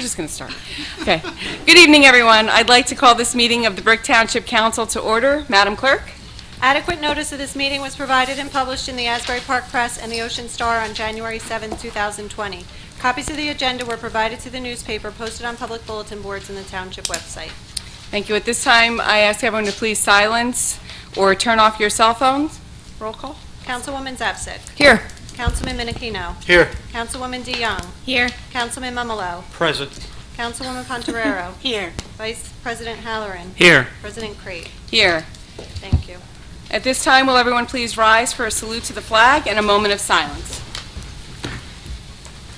just going to start. Okay. Good evening, everyone. I'd like to call this meeting of the Brick Township Council to order. Madam Clerk? Adequate notice of this meeting was provided and published in the Asbury Park Press and the Ocean Star on January 7, 2020. Copies of the agenda were provided to the newspaper, posted on public bulletin boards and the township website. Thank you. At this time, I ask everyone to please silence or turn off your cell phones. Roll call. Councilwoman Zapsik. Here. Councilman Minakino. Here. Councilwoman DeYoung. Here. Councilman Mumolo. Present. Councilwoman Pontorero. Here. Vice President Halloran. Here. President Crate. Here. Thank you. At this time, will everyone please rise for a salute to the flag and a moment of silence.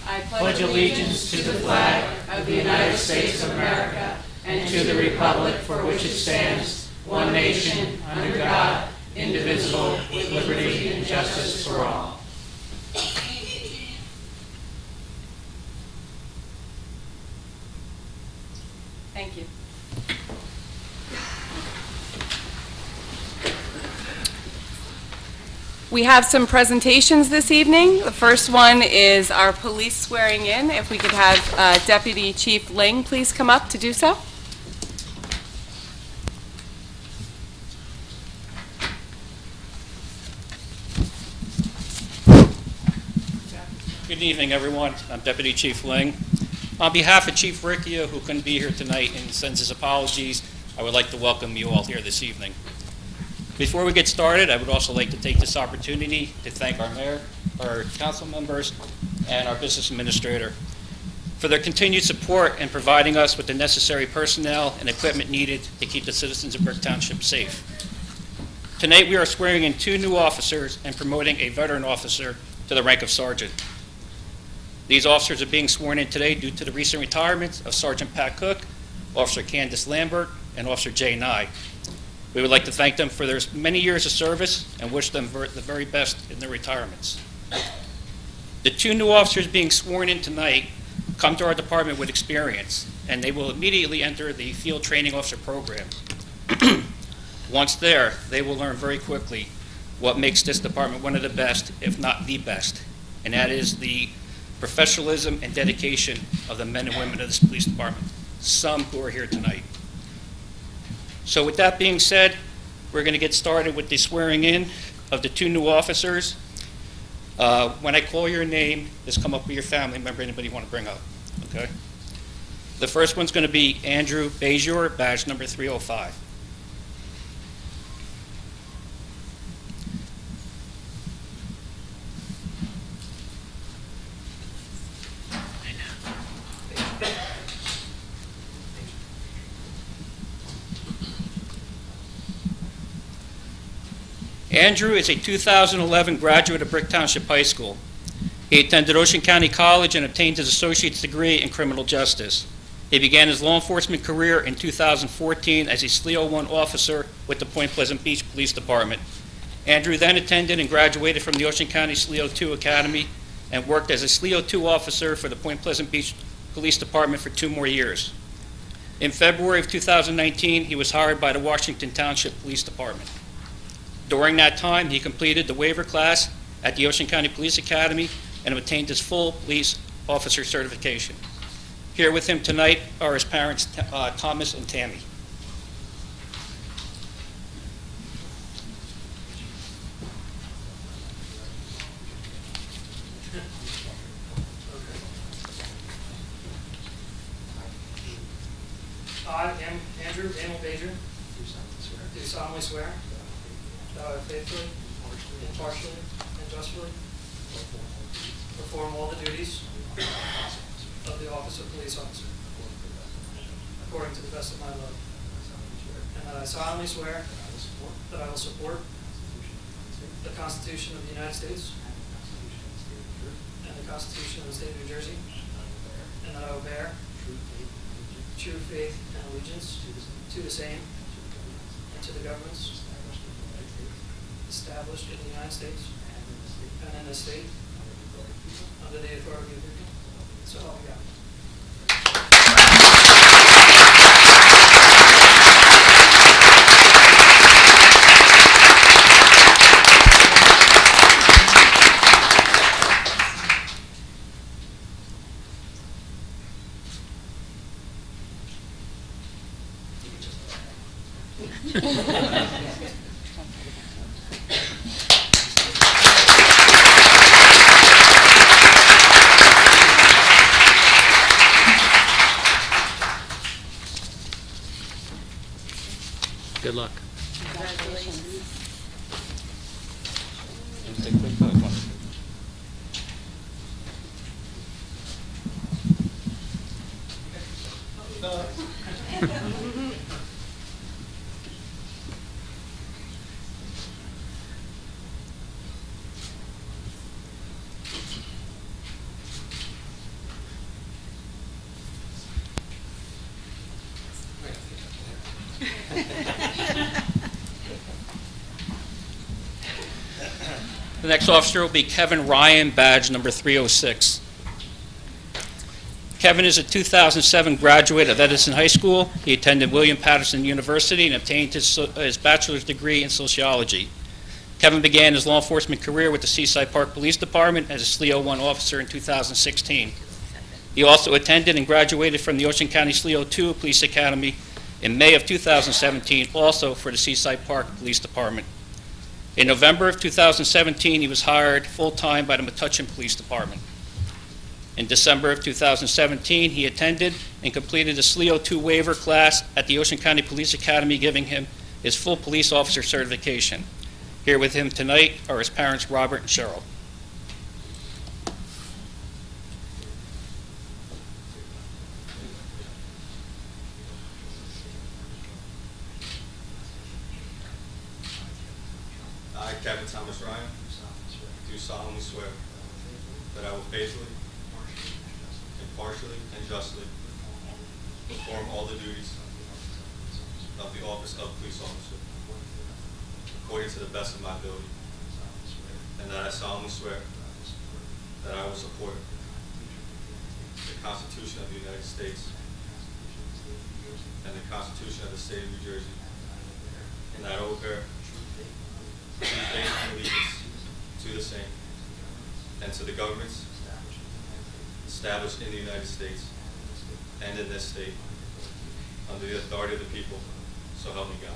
I pledge allegiance to the flag of the United States of America and to the republic for which it stands, one nation, under God, indivisible, with liberty and justice for all. Thank you. We have some presentations this evening. The first one is our police swearing in. If we could have Deputy Chief Ling please come up to do so. Good evening, everyone. I'm Deputy Chief Ling. On behalf of Chief Ricchia, who couldn't be here tonight and sends his apologies, I would like to welcome you all here this evening. Before we get started, I would also like to take this opportunity to thank our mayor, our council members, and our business administrator for their continued support in providing us with the necessary personnel and equipment needed to keep the citizens of Brick Township safe. Tonight, we are swearing in 2 new officers and promoting a veteran officer to the rank of sergeant. These officers are being sworn in today due to the recent retirements of Sergeant Pat Cook, Officer Candace Lambert, and Officer Jay Nye. We would like to thank them for their many years of service and wish them the very best in their retirements. The 2 new officers being sworn in tonight come to our department with experience, and they will immediately enter the field training officer program. Once there, they will learn very quickly what makes this department one of the best, if not the best, and that is the professionalism and dedication of the men and women of this police department, some who are here tonight. So with that being said, we're going to get started with the swearing in of the 2 new officers. When I call your name, just come up with your family member, anybody you want to bring up, okay? The first one's going to be Andrew Bajor, badge number 305. Andrew is a 2011 graduate of Brick Township High School. He attended Ocean County College and obtained his associate's degree in criminal justice. He began his law enforcement career in 2014 as a SLEO 1 officer with the Point Pleasant Beach Police Department. Andrew then attended and graduated from the Ocean County SLEO 2 Academy and worked as a SLEO 2 officer for the Point Pleasant Beach Police Department for 2 more years. In February of 2019, he was hired by the Washington Township Police Department. During that time, he completed the waiver class at the Ocean County Police Academy and obtained his full police officer certification. Here with him tonight are his parents, Thomas and Tammy. I, Andrew Daniel Bajor, do solemnly swear that I will faithfully, impartially, and justly perform all the duties of the office of police officer according to the best of my ability. And that I solemnly swear that I will support the Constitution of the United States and the Constitution of the State of New Jersey, and that I will bear true faith and allegiance to the same and to the governments established in the United States and in this state under the authority of the people. So help me God. Good luck. The next officer will be Kevin Ryan, badge number 306. Kevin is a 2007 graduate of Edison High School. He attended William Patterson University and obtained his bachelor's degree in sociology. Kevin began his law enforcement career with the Seaside Park Police Department as a SLEO 1 officer in 2016. He also attended and graduated from the Ocean County SLEO 2 Police Academy in May of 2017, also for the Seaside Park Police Department. In November of 2017, he was hired full-time by the Metuchen Police Department. In December of 2017, he attended and completed the SLEO 2 waiver class at the Ocean County Police Academy, giving him his full police officer certification. Here with him tonight are his parents, Robert and Cheryl. I, Kevin Thomas Ryan, do solemnly swear that I will faithfully, impartially, and justly perform all the duties of the office of police officer according to the best of my ability, and that I solemnly swear that I will support the Constitution of the United States and the Constitution of the State of New Jersey, and that I will bear true faith and allegiance to the same and to the governments established in the United States and in this state under the authority of the people, so help me God.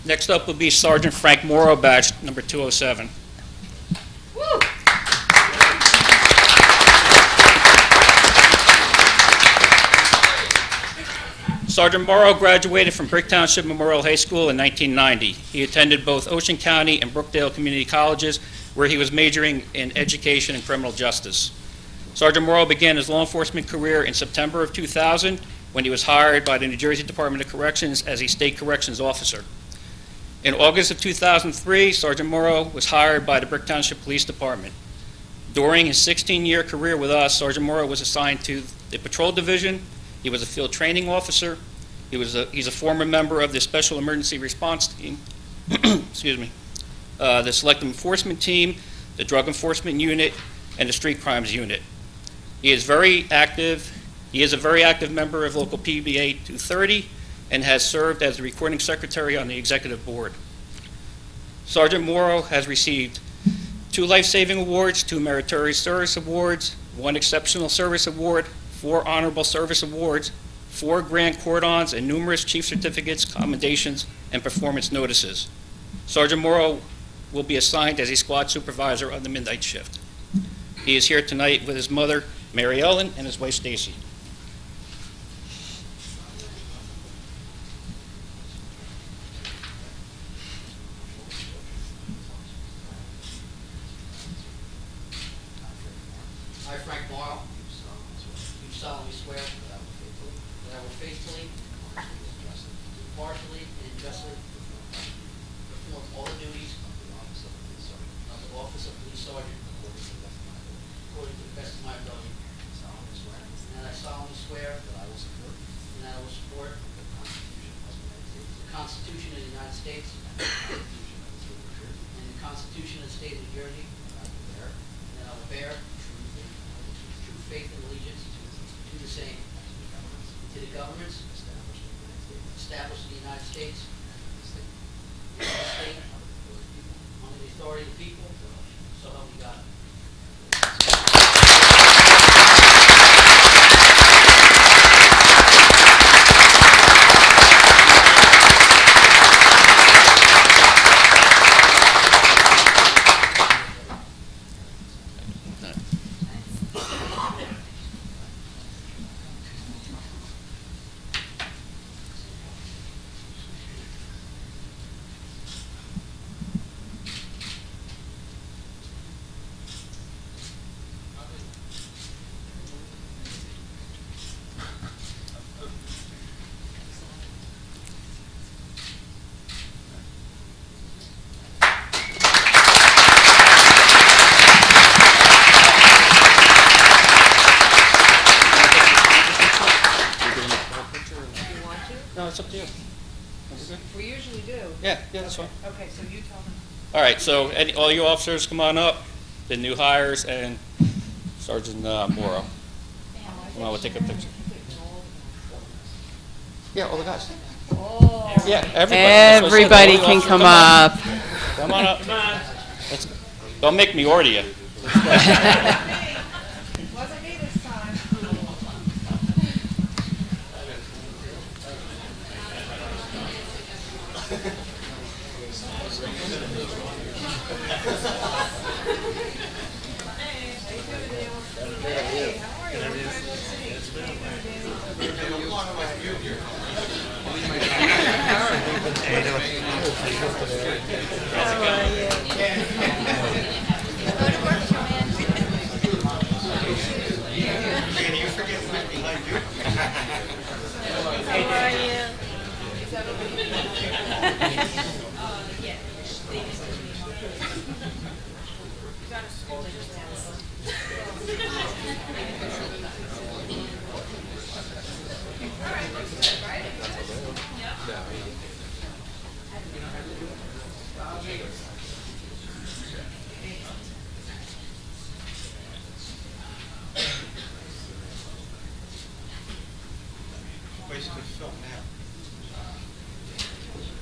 Next up will be Sergeant Frank Morrow, badge number 207. Sergeant Morrow graduated from Brick Township Memorial High School in 1990. He attended both Ocean County and Brookdale Community Colleges, where he was majoring in education and criminal justice. Sergeant Morrow began his law enforcement career in September of 2000 when he was hired by the New Jersey Department of Corrections as a state corrections officer. In August of 2003, Sergeant Morrow was hired by the Brick Township Police Department. During his 16-year career with us, Sergeant Morrow was assigned to the Patrol Division. He was a field training officer. He's a former member of the Special Emergency Response Team, excuse me, the Selective Enforcement Team, the Drug Enforcement Unit, and the Street Crimes Unit. He is very active. He is a very active member of local PBA 230 and has served as the recording secretary on the executive board. Sergeant Morrow has received 2 life-saving awards, 2 meritorious service awards, 1 exceptional service award, 4 honorable service awards, 4 grand cordons, and numerous chief certificates, commendations, and performance notices. Sergeant Morrow will be assigned as a squad supervisor on the midnight shift. He is here tonight with his mother, Mary Ellen, and his wife, Stacy. I, I, Frank Morrow, do solemnly swear that I will faithfully, impartially, and justly perform all the duties of the office of police sergeant according to the best of my ability. And I solemnly swear that I will support the Constitution of the United States and the Constitution of the State of New Jersey, and that I will bear true faith and allegiance to the same, to the governments established in the United States, and the state, under the authority of the people, so help me God. No, it's up to you. We usually do. Yeah, that's fine. Okay, so you tell them. All right, so all you officers come on up, the new hires, and Sergeant Morrow. Well, we'll take a picture. Yeah, all the guys. Yeah, Everybody can come up. Come on up. Let's go. Don't make me order you. Wasn't me this time.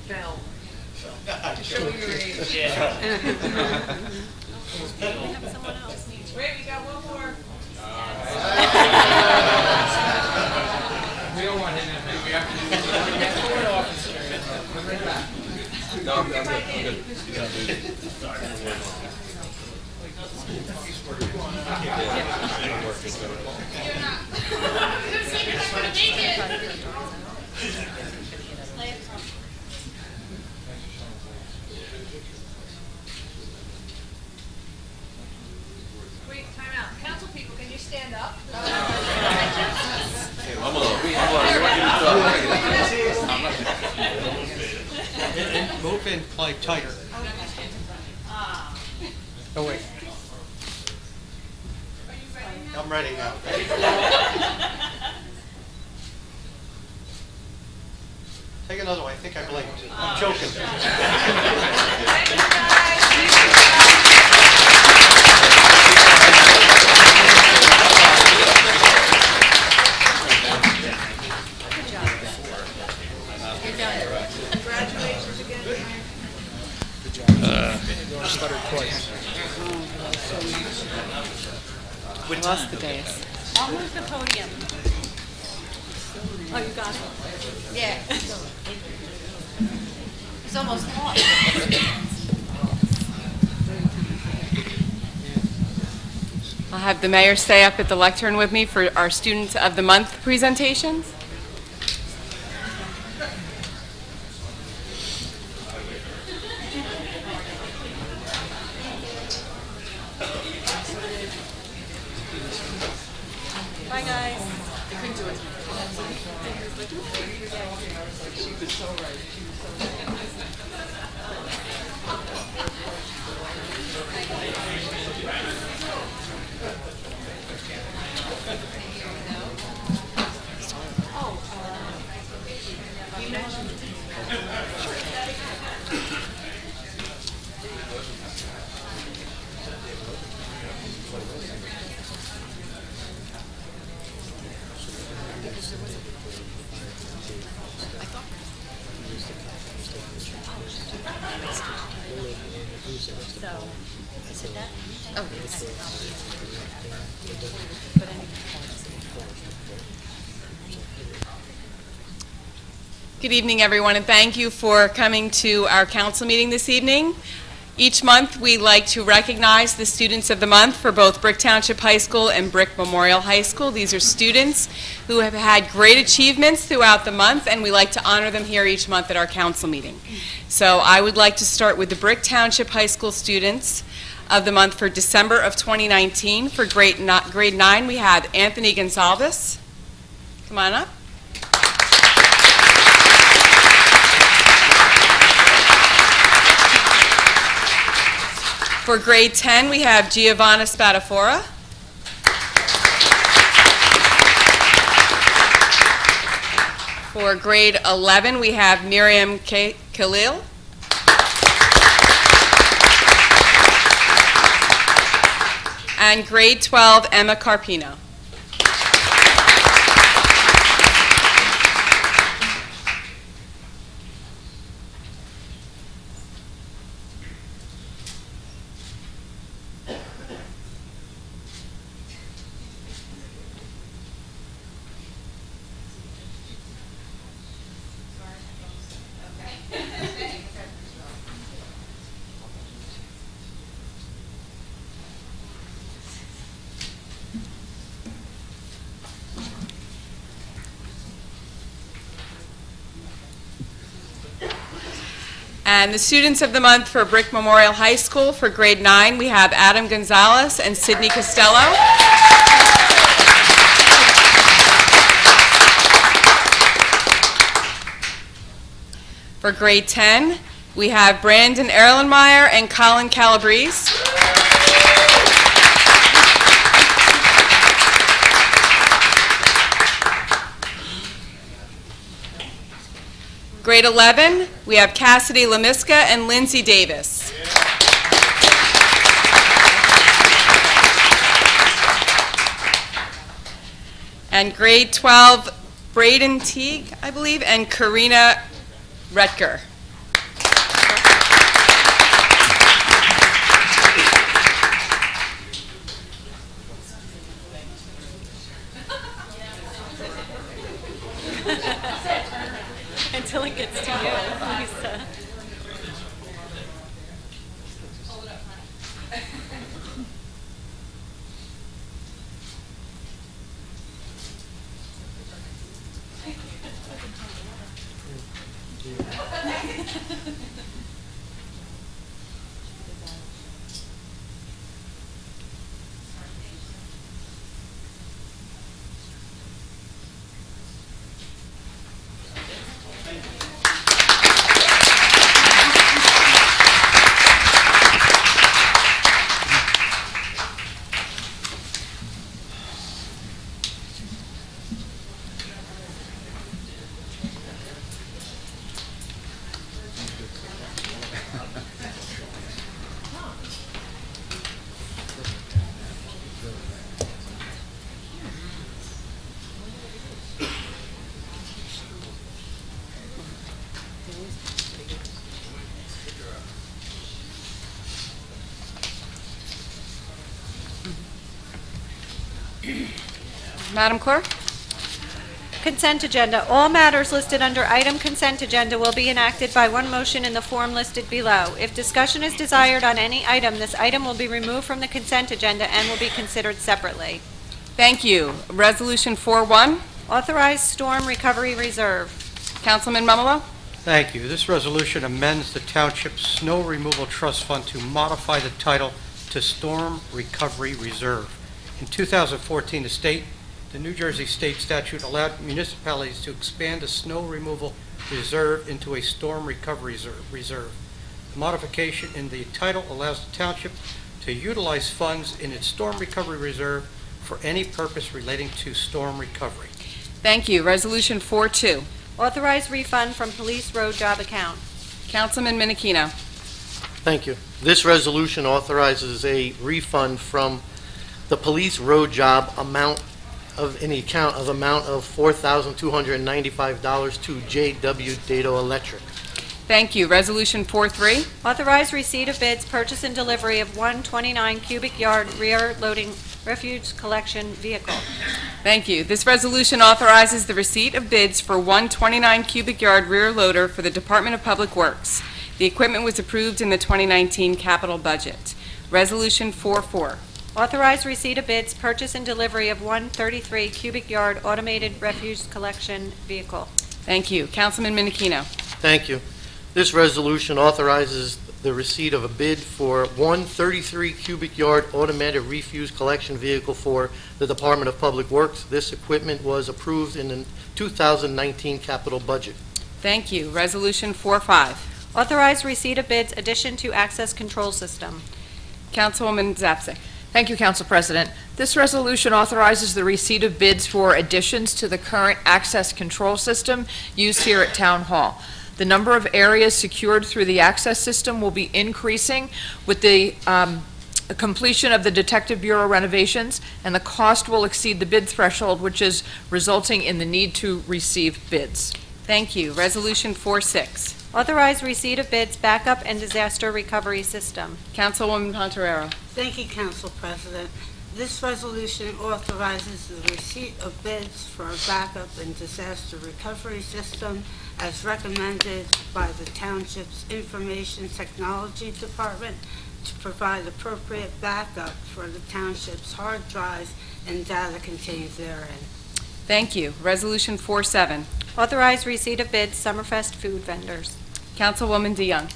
Bell. To show your age. Yeah. Wait, we got one more. We don't want him in there. We have to do the court officer. Come right back. No, I'm good. Wait, time out. Council people, can you stand up? Move in, play tighter. Oh, wait. I'm ready now. Take another one. I think I blinked. I'm joking. Congratulations again. Stuttered twice. We lost the dais. I'll move the podium. Oh, you got it? Yeah. It's almost off. I'll have the mayor stay up at the lectern with me for our Student of the Month presentations. Good evening, everyone, and thank you for coming to our council meeting this evening. Each month, we like to recognize the students of the month for both Brick Township High School and Brick Memorial High School. These are students who have had great achievements throughout the month, and we like to honor them here each month at our council meeting. So I would like to start with the Brick Township High School students of the month for December of 2019. For grade 9, we have Anthony Gonsalves. Come on up. For grade 10, we have Giovanna Spadafora. For grade 11, we have Miriam Khalil. And grade 12, Emma Carpino. And the students of the month for Brick Memorial High School for grade 9, we have Adam Gonzalez and Sydney Costello. For grade 10, we have Brandon Erlenmeyer and Colin Calabrese. Grade 11, we have Cassidy Lamiska and Lindsay Davis. And grade 12, Braden Teague, I believe, and Karina Retker. Until it gets to you, Lisa. Madam Clerk? Consent agenda. All matters listed under item consent agenda will be enacted by one motion in the form listed below. If discussion is desired on any item, this item will be removed from the consent agenda and will be considered separately. Thank you. Resolution 4-1. Authorized storm recovery reserve. Councilman Mumolo? Thank you. This resolution amends the Township Snow Removal Trust Fund to modify the title to Storm Recovery Reserve. In 2014, the state the New Jersey state statute allowed municipalities to expand a snow removal reserve into a storm recovery reserve. The modification in the title allows the township to utilize funds in its storm recovery reserve for any purpose relating to storm recovery. Thank you. Resolution 4-2. Authorize refund from police road job account. Councilman Menachino. Thank you. This resolution authorizes a refund from the police road job in the account of $4,295 to J.W. Dato Electric. Thank you. Resolution 4-3. Authorize receipt of bids, purchase and delivery of one 29 cubic yard rear loading refuse collection vehicle. Thank you. This resolution authorizes the receipt of bids for one 29 cubic yard rear loader for the Department of Public Works. The equipment was approved in the 2019 capital budget. Resolution 4-4. Authorize receipt of bids, purchase and delivery of one 33 cubic yard automated refuse collection vehicle. Thank you. Councilman Menachino. Thank you. This resolution authorizes the receipt of a bid for one 33 cubic yard automated refuse collection vehicle for the Department of Public Works. This equipment was approved in the 2019 capital budget. Thank you. Resolution 4-5. Authorize receipt of bids, addition to access control system. Councilwoman Zapsik. Thank you, Council President. This resolution authorizes the receipt of bids for additions to the current access control system used here at Town Hall. The number of areas secured through the access system will be increasing with the completion of the Detective Bureau renovations, and the cost will exceed the bid threshold, which is resulting in the need to receive bids. Thank you. Resolution 4-6. Authorize receipt of bids, backup and disaster recovery system. Councilwoman Pontoriero. Thank you, Council President. This resolution authorizes the receipt of bids for a backup and disaster recovery system as recommended by the Township's Information Technology Department to provide appropriate backup for the Township's hard drives and data contained therein. Thank you. Resolution 4-7. Authorize receipt of bids, Summerfest food vendors. Councilwoman DeYoung.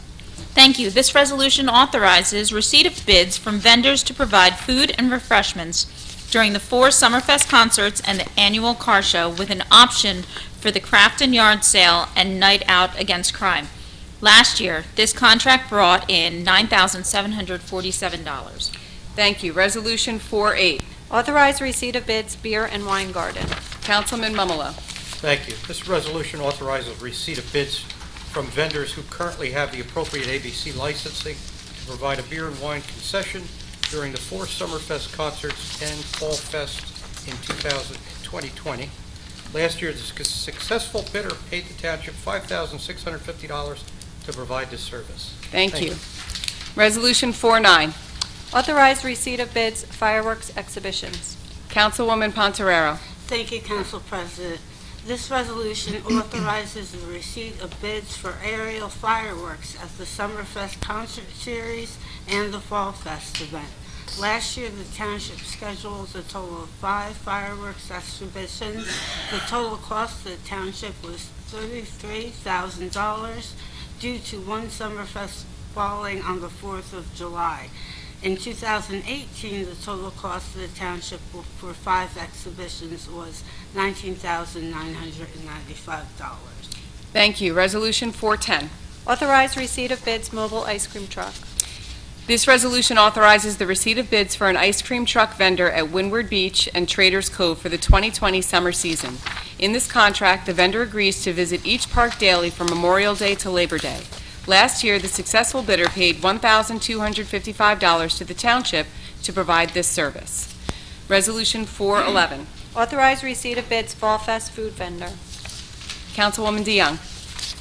Thank you. This resolution authorizes receipt of bids from vendors to provide food and refreshments during the 4 Summerfest concerts and the annual car show, with an option for the craft and yard sale and night out against crime. Last year, this contract brought in $9,747. Thank you. Resolution 4-8. Authorize receipt of bids, beer and wine garden. Councilman Mumolo. Thank you. This resolution authorizes receipt of bids from vendors who currently have the appropriate ABC licensing to provide a beer and wine concession during the 4 Summerfest concerts and Fall Fest in 2020. Last year, the successful bidder paid the township $5,650 to provide this service. Thank you. Resolution 4-9. Authorize receipt of bids, fireworks exhibitions. Councilwoman Pontoriero. Thank you, Council President. This resolution authorizes the receipt of bids for aerial fireworks at the Summerfest concert series and the Fall Fest event. Last year, the township scheduled a total of 5 fireworks exhibitions. The total cost to the township was $33,000 due to one Summerfest falling on the 4th of July. In 2018, the total cost of the township for 5 exhibitions was $19,995. Thank you. Resolution 4-10. Authorize receipt of bids, mobile ice cream truck. This resolution authorizes the receipt of bids for an ice cream truck vendor at Windward Beach and Traders Cove for the 2020 summer season. In this contract, the vendor agrees to visit each park daily from Memorial Day to Labor Day. Last year, the successful bidder paid $1,255 to the township to provide this service. Resolution 4-11. Authorize receipt of bids, Fall Fest food vendor. Councilwoman DeYoung.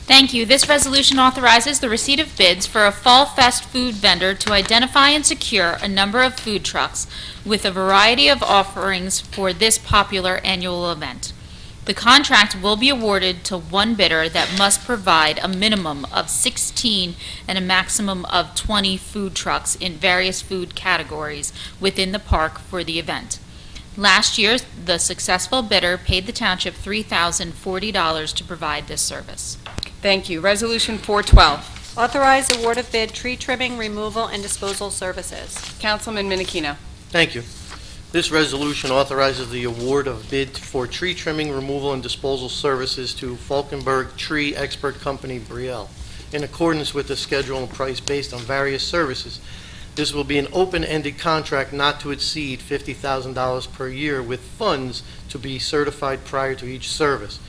Thank you. This resolution authorizes the receipt of bids for a Fall Fest food vendor to identify and secure a number of food trucks with a variety of offerings for this popular annual event. The contract will be awarded to one bidder that must provide a minimum of 16 and a maximum of 20 food trucks in various food categories within the park for the event. Last year, the successful bidder paid the township $3,040 to provide this service. Thank you. Resolution 4-12. Authorize award of bid, tree trimming, removal, and disposal services. Councilman Menachino. Thank you. This resolution authorizes the award of bid for tree trimming, removal, and disposal services to Falkenberg Tree Expert Company, Brielle, in accordance with the schedule and price based on various services. This will be an open-ended contract not to exceed $50,000 per year, with funds to be certified prior to each service.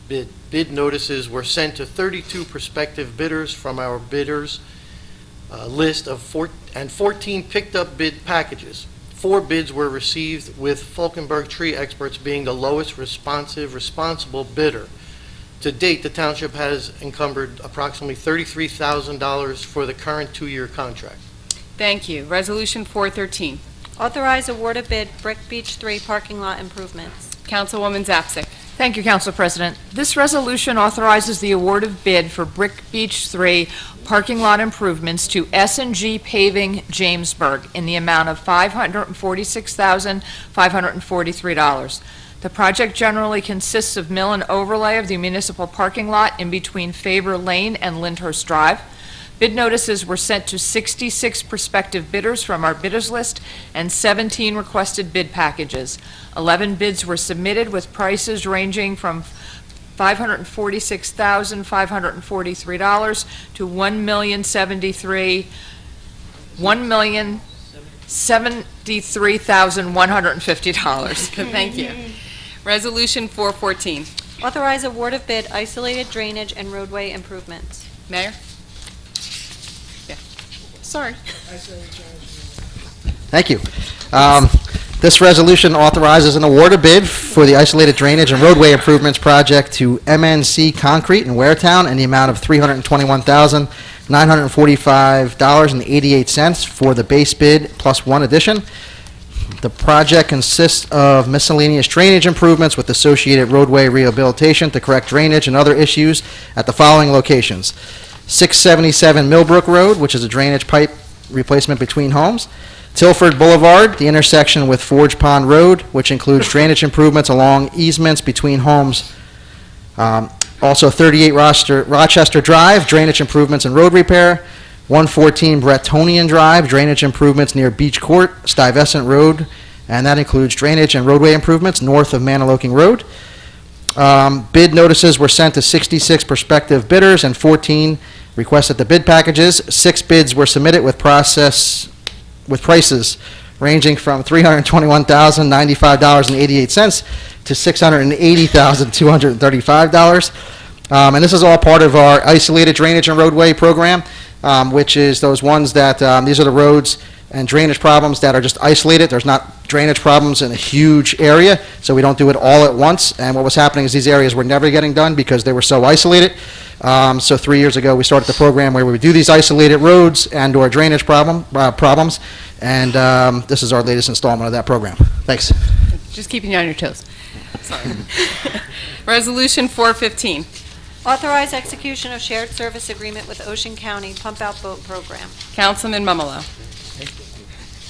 Bid notices were sent to 32 prospective bidders from our bidders list of 14 picked up bid packages. 4 bids were received, with Falkenberg Tree Experts being the lowest responsible bidder. To date, the township has encumbered approximately $33,000 for the current 2-year contract. Thank you. Resolution 413. Authorize award of bid Brick Beach 3 parking lot improvements. Councilwoman Zapsik. Thank you, Council President. This resolution authorizes the award of bid for Brick Beach 3 parking lot improvements to S&G Paving Jamesburg in the amount of $546,543. The project generally consists of mill and overlay of the municipal parking lot in between Faber Lane and Lyndhurst Drive. Bid notices were sent to 66 prospective bidders from our bidders list and 17 requested bid packages. 11 bids were submitted with prices ranging from $546,543 to $1,073,150. Thank you. Resolution 414. Authorize award of bid isolated drainage and roadway improvements. Mayor? Yeah. Sorry. Thank you. This resolution authorizes an award of bid for the isolated drainage and roadway improvements project to MNC Concrete in Waretown in the amount of $321,945.88 for the base bid plus one addition. The project consists of miscellaneous drainage improvements with associated roadway rehabilitation to correct drainage and other issues at the following locations: 677 Millbrook Road, which is a drainage pipe replacement between homes; Tilford Boulevard, the intersection with Forge Pond Road, which includes drainage improvements along easements between homes. Also 38 Rochester Drive, drainage improvements and road repair. 114 Bretonian Drive, drainage improvements near Beach Court, Stuyvesant Road, and that includes drainage and roadway improvements north of Maniloking Road. Bid notices were sent to 66 prospective bidders and 14 requested the bid packages. 6 bids were submitted with prices ranging from $321,095.88 to $680,235. And this is all part of our isolated drainage and roadway program, which is those ones that, these are the roads and drainage problems that are just isolated. There's not drainage problems in a huge area, so we don't do it all at once. And what was happening is these areas were never getting done because they were so isolated. So 3 years ago, we started the program where we would do these isolated roads and or drainage problems, and this is our latest installment of that program. Thanks. Just keeping you on your toes. Sorry. Resolution 415. Authorize execution of shared service agreement with Ocean County Pump Out Boat Program. Councilman Mumolo.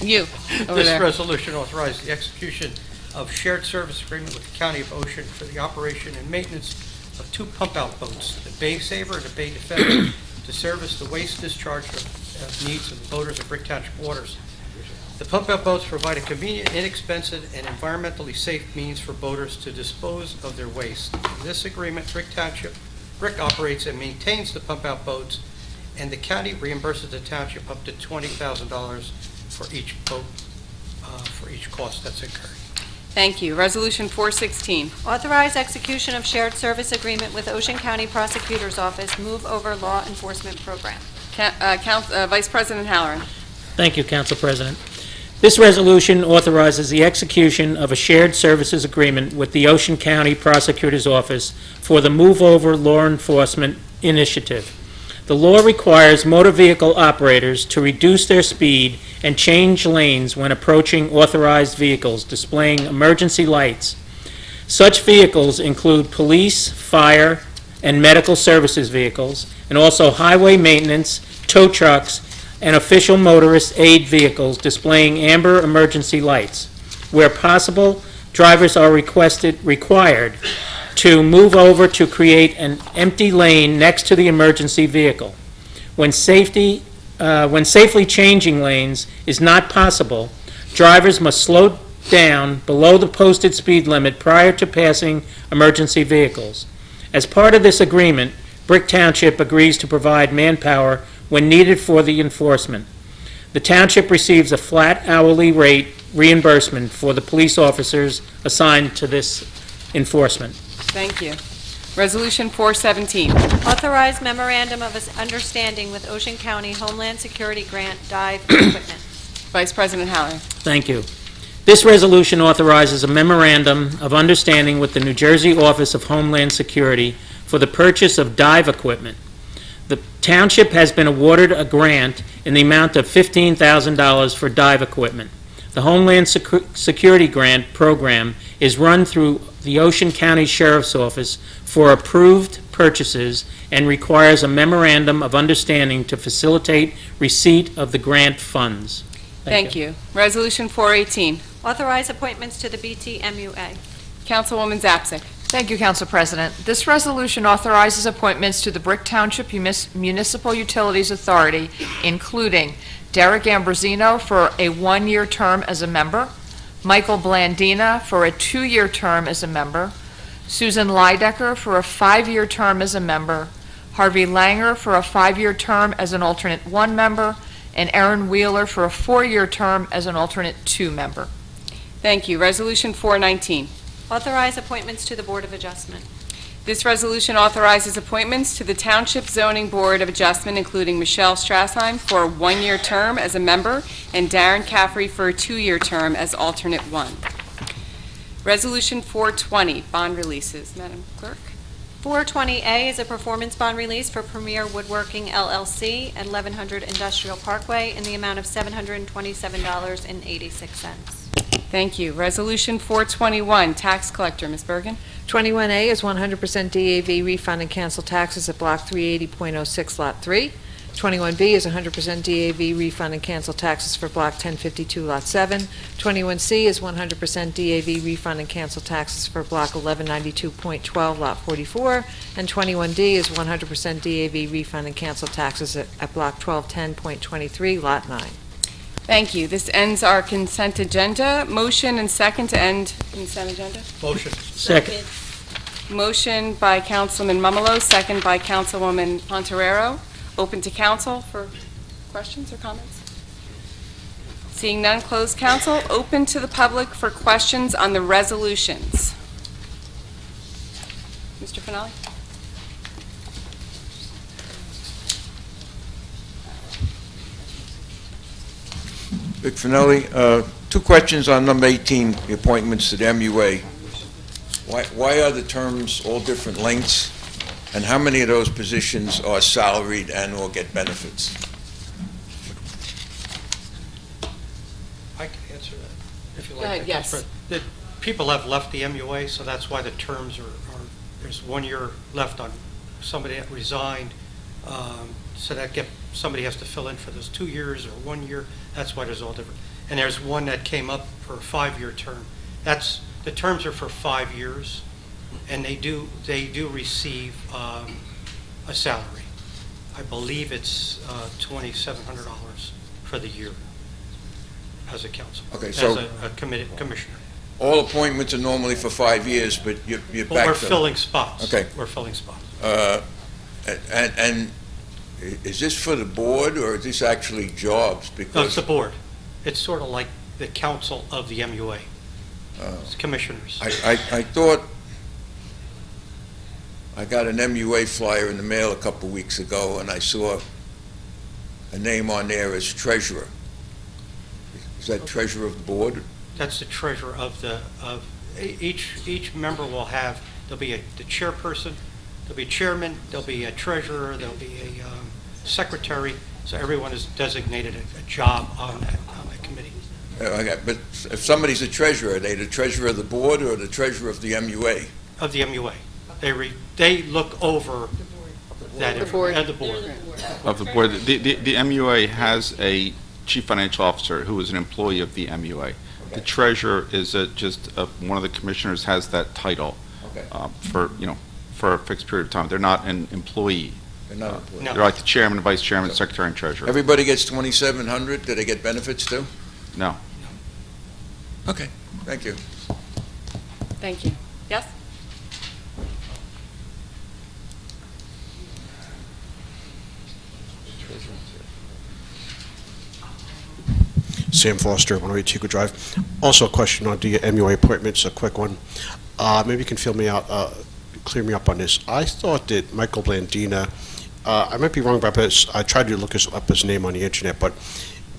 You, over This there. resolution authorizes the execution of shared service agreement with the County of Ocean for the operation and maintenance of 2 pump-out boats, the Bay Saver and the Bay Defender, to service the waste discharge needs of the boaters of Brick Township waters. The pump-out boats provide a convenient, inexpensive, and environmentally safe means for boaters to dispose of their waste. In this agreement, Brick operates and maintains the pump-out boats, and the county reimburses the township up to $20,000 for each boat, for each cost that's incurred. Thank you. Resolution 416. Authorize execution of shared service agreement with Ocean County Prosecutor's Office Move Over Law Enforcement Program. Vice President Halloran. Thank you, Council President. This resolution authorizes the execution of a shared services agreement with the Ocean County Prosecutor's Office for the Move Over Law Enforcement Initiative. The law requires motor vehicle operators to reduce their speed and change lanes when approaching authorized vehicles displaying emergency lights. Such vehicles include police, fire, and medical services vehicles, and also highway maintenance, tow trucks, and official motorist aid vehicles displaying amber emergency lights. Where possible, drivers are required to move over to create an empty lane next to the emergency vehicle. When safely changing lanes is not possible, drivers must slow down below the posted speed limit prior to passing emergency vehicles. As part of this agreement, Brick Township agrees to provide manpower when needed for the enforcement. The township receives a flat hourly rate reimbursement for the police officers assigned to this enforcement. Thank you. Resolution 417. Authorize memorandum of understanding with Ocean County Homeland Security Grant dive equipment. Vice President Howard. Thank you. This resolution authorizes a memorandum of understanding with the New Jersey Office of Homeland Security for the purchase of dive equipment. The township has been awarded a grant in the amount of $15,000 for dive equipment. The Homeland Security Grant Program is run through the Ocean County Sheriff's Office for approved purchases and requires a memorandum of understanding to facilitate receipt of the grant funds. Thank you. Resolution 418. Authorize appointments to the BTMUA. Councilwoman Zapsik. Thank you, Council President. This resolution authorizes appointments to the Brick Township Municipal Utilities Authority, including Derek Ambrosino for a 1-year term as a member, Michael Blandina for a 2-year term as a member, Susan Leidecker for a 5-year term as a member, Harvey Langer for a 5-year term as an alternate 1 member, and Aaron Wheeler for a 4-year term as an alternate 2 member. Thank you. Resolution 419. Authorize appointments to the Board of Adjustment. This resolution authorizes appointments to the Township Zoning Board of Adjustment, including Michelle Strassheim for a 1-year term as a member and Darren Caffrey for a 2-year term as alternate 1. Resolution 420, bond releases. Madam Clerk. 420A is a performance bond release for Premier Woodworking LLC at 1100 Industrial Parkway in the amount of $727.86. Thank you. Resolution 421, tax collector. Ms. Bergen. 21A is 100% DAV refund and cancel taxes at Block 380.06, Lot 3. 21B is 100% DAV refund and cancel taxes for Block 1052, Lot 7. 21C is 100% DAV refund and cancel taxes for Block 1192.12, Lot 44. And 21D is 100% DAV refund and cancel taxes at Block 1210.23, Lot 9. Thank you. This ends our consent agenda. Motion and second to end consent agenda. Motion. Second. Motion by Councilman Mumolo, second by Councilwoman Pontorero. Open to council for questions or comments? Seeing none, closed council. Open to the public for questions on the resolutions. Mr. Finale? Vic Finelli, 2 questions on number 18, the appointments to the MUA. Why are the terms all different lengths? And how many of those positions are salaried and or get benefits? I can answer that, if you Go like. ahead, yes. The people have left the MUA, so that's why the terms are there's 1 year left on somebody that resigned. So that somebody has to fill in for those 2 years or 1 year. That's why there's all different. And there's one that came up for a 5-year term. The terms are for 5 years, and they do receive a salary. I believe it's $2,700 for the year as a council. Okay, so as a commissioner. all appointments are normally for 5 years, but you're But back we're to... filling spots. Okay. We're filling spots. And is this for the board, or is this actually jobs? No, Because it's the board. It's sort of like the council of the MUA. It's commissioners. I thought I got an MUA flyer in the mail a couple weeks ago, and I saw a name on there as treasurer. Is that treasurer of the board? That's the treasurer of each member will have, there'll be the chairperson, there'll be a chairman, there'll be a treasurer, there'll be a secretary, so everyone is designated a job on that committee. Okay, but if somebody's a treasurer, are they the treasurer of the board or the treasurer of the MUA? Of the MUA. They look over that. The board. And the board. Of the board. The MUA has a chief financial officer who is an employee of the MUA. The treasurer is one of the commissioners has that title for a fixed period of time. They're not an employee. They're not employees. No. They're like the chairman, vice chairman, secretary, and treasurer. Everybody gets $2,700. Do they get benefits too? No. Okay, thank you. Thank you. Yes? Sam Foster, 108 Chico Drive. Also a question on the MUA appointments, a quick one. Maybe you can clear me up on this. I thought that Michael Blandina, I might be wrong about this, I tried to look up his name on the internet, but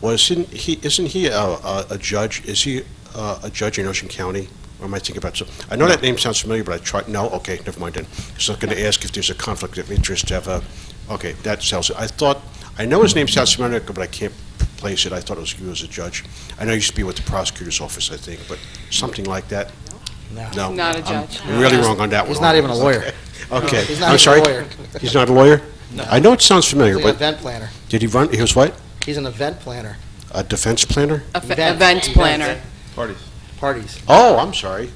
isn't he a judge? Is he a judge in Ocean County? Or am I thinking about I know that name sounds familiar, but I tried, no? Okay, never mind then. So I'm going to ask if there's a conflict of interest to have okay, that tells it. I know his name sounds familiar, but I can't place it. I thought it was you as a judge. I know he used to be with the prosecutor's office, I think, but something like that? No. He's not a judge. I'm really wrong on that one. He's not even a lawyer. Okay. He's not I'm even sorry? a lawyer. He's not a lawyer? No. I know it sounds familiar, He's an but event planner. did he run, he was what? He's an event planner. A defense planner? Event planner. Parties. Oh, I'm sorry.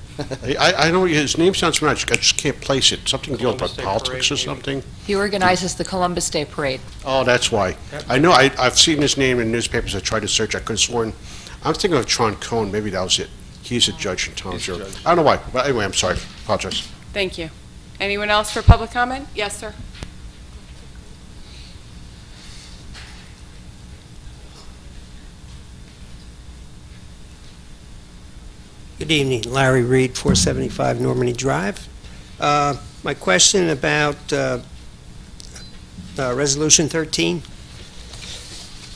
I know his name sounds familiar, I just can't place it. Something deals about politics or something? He organizes the Columbus Day Parade. Oh, that's why. I know, I've seen his name in newspapers, I tried to search, I couldn't sworn. I'm thinking of Tron Cohn, maybe that was it. He's a judge in town, sure. I don't know why, but anyway, I'm sorry, apologize. Thank you. Anyone else for public comment? Yes, sir. Good evening, Larry Reed, 475 Normandy Drive. My question about Resolution 13.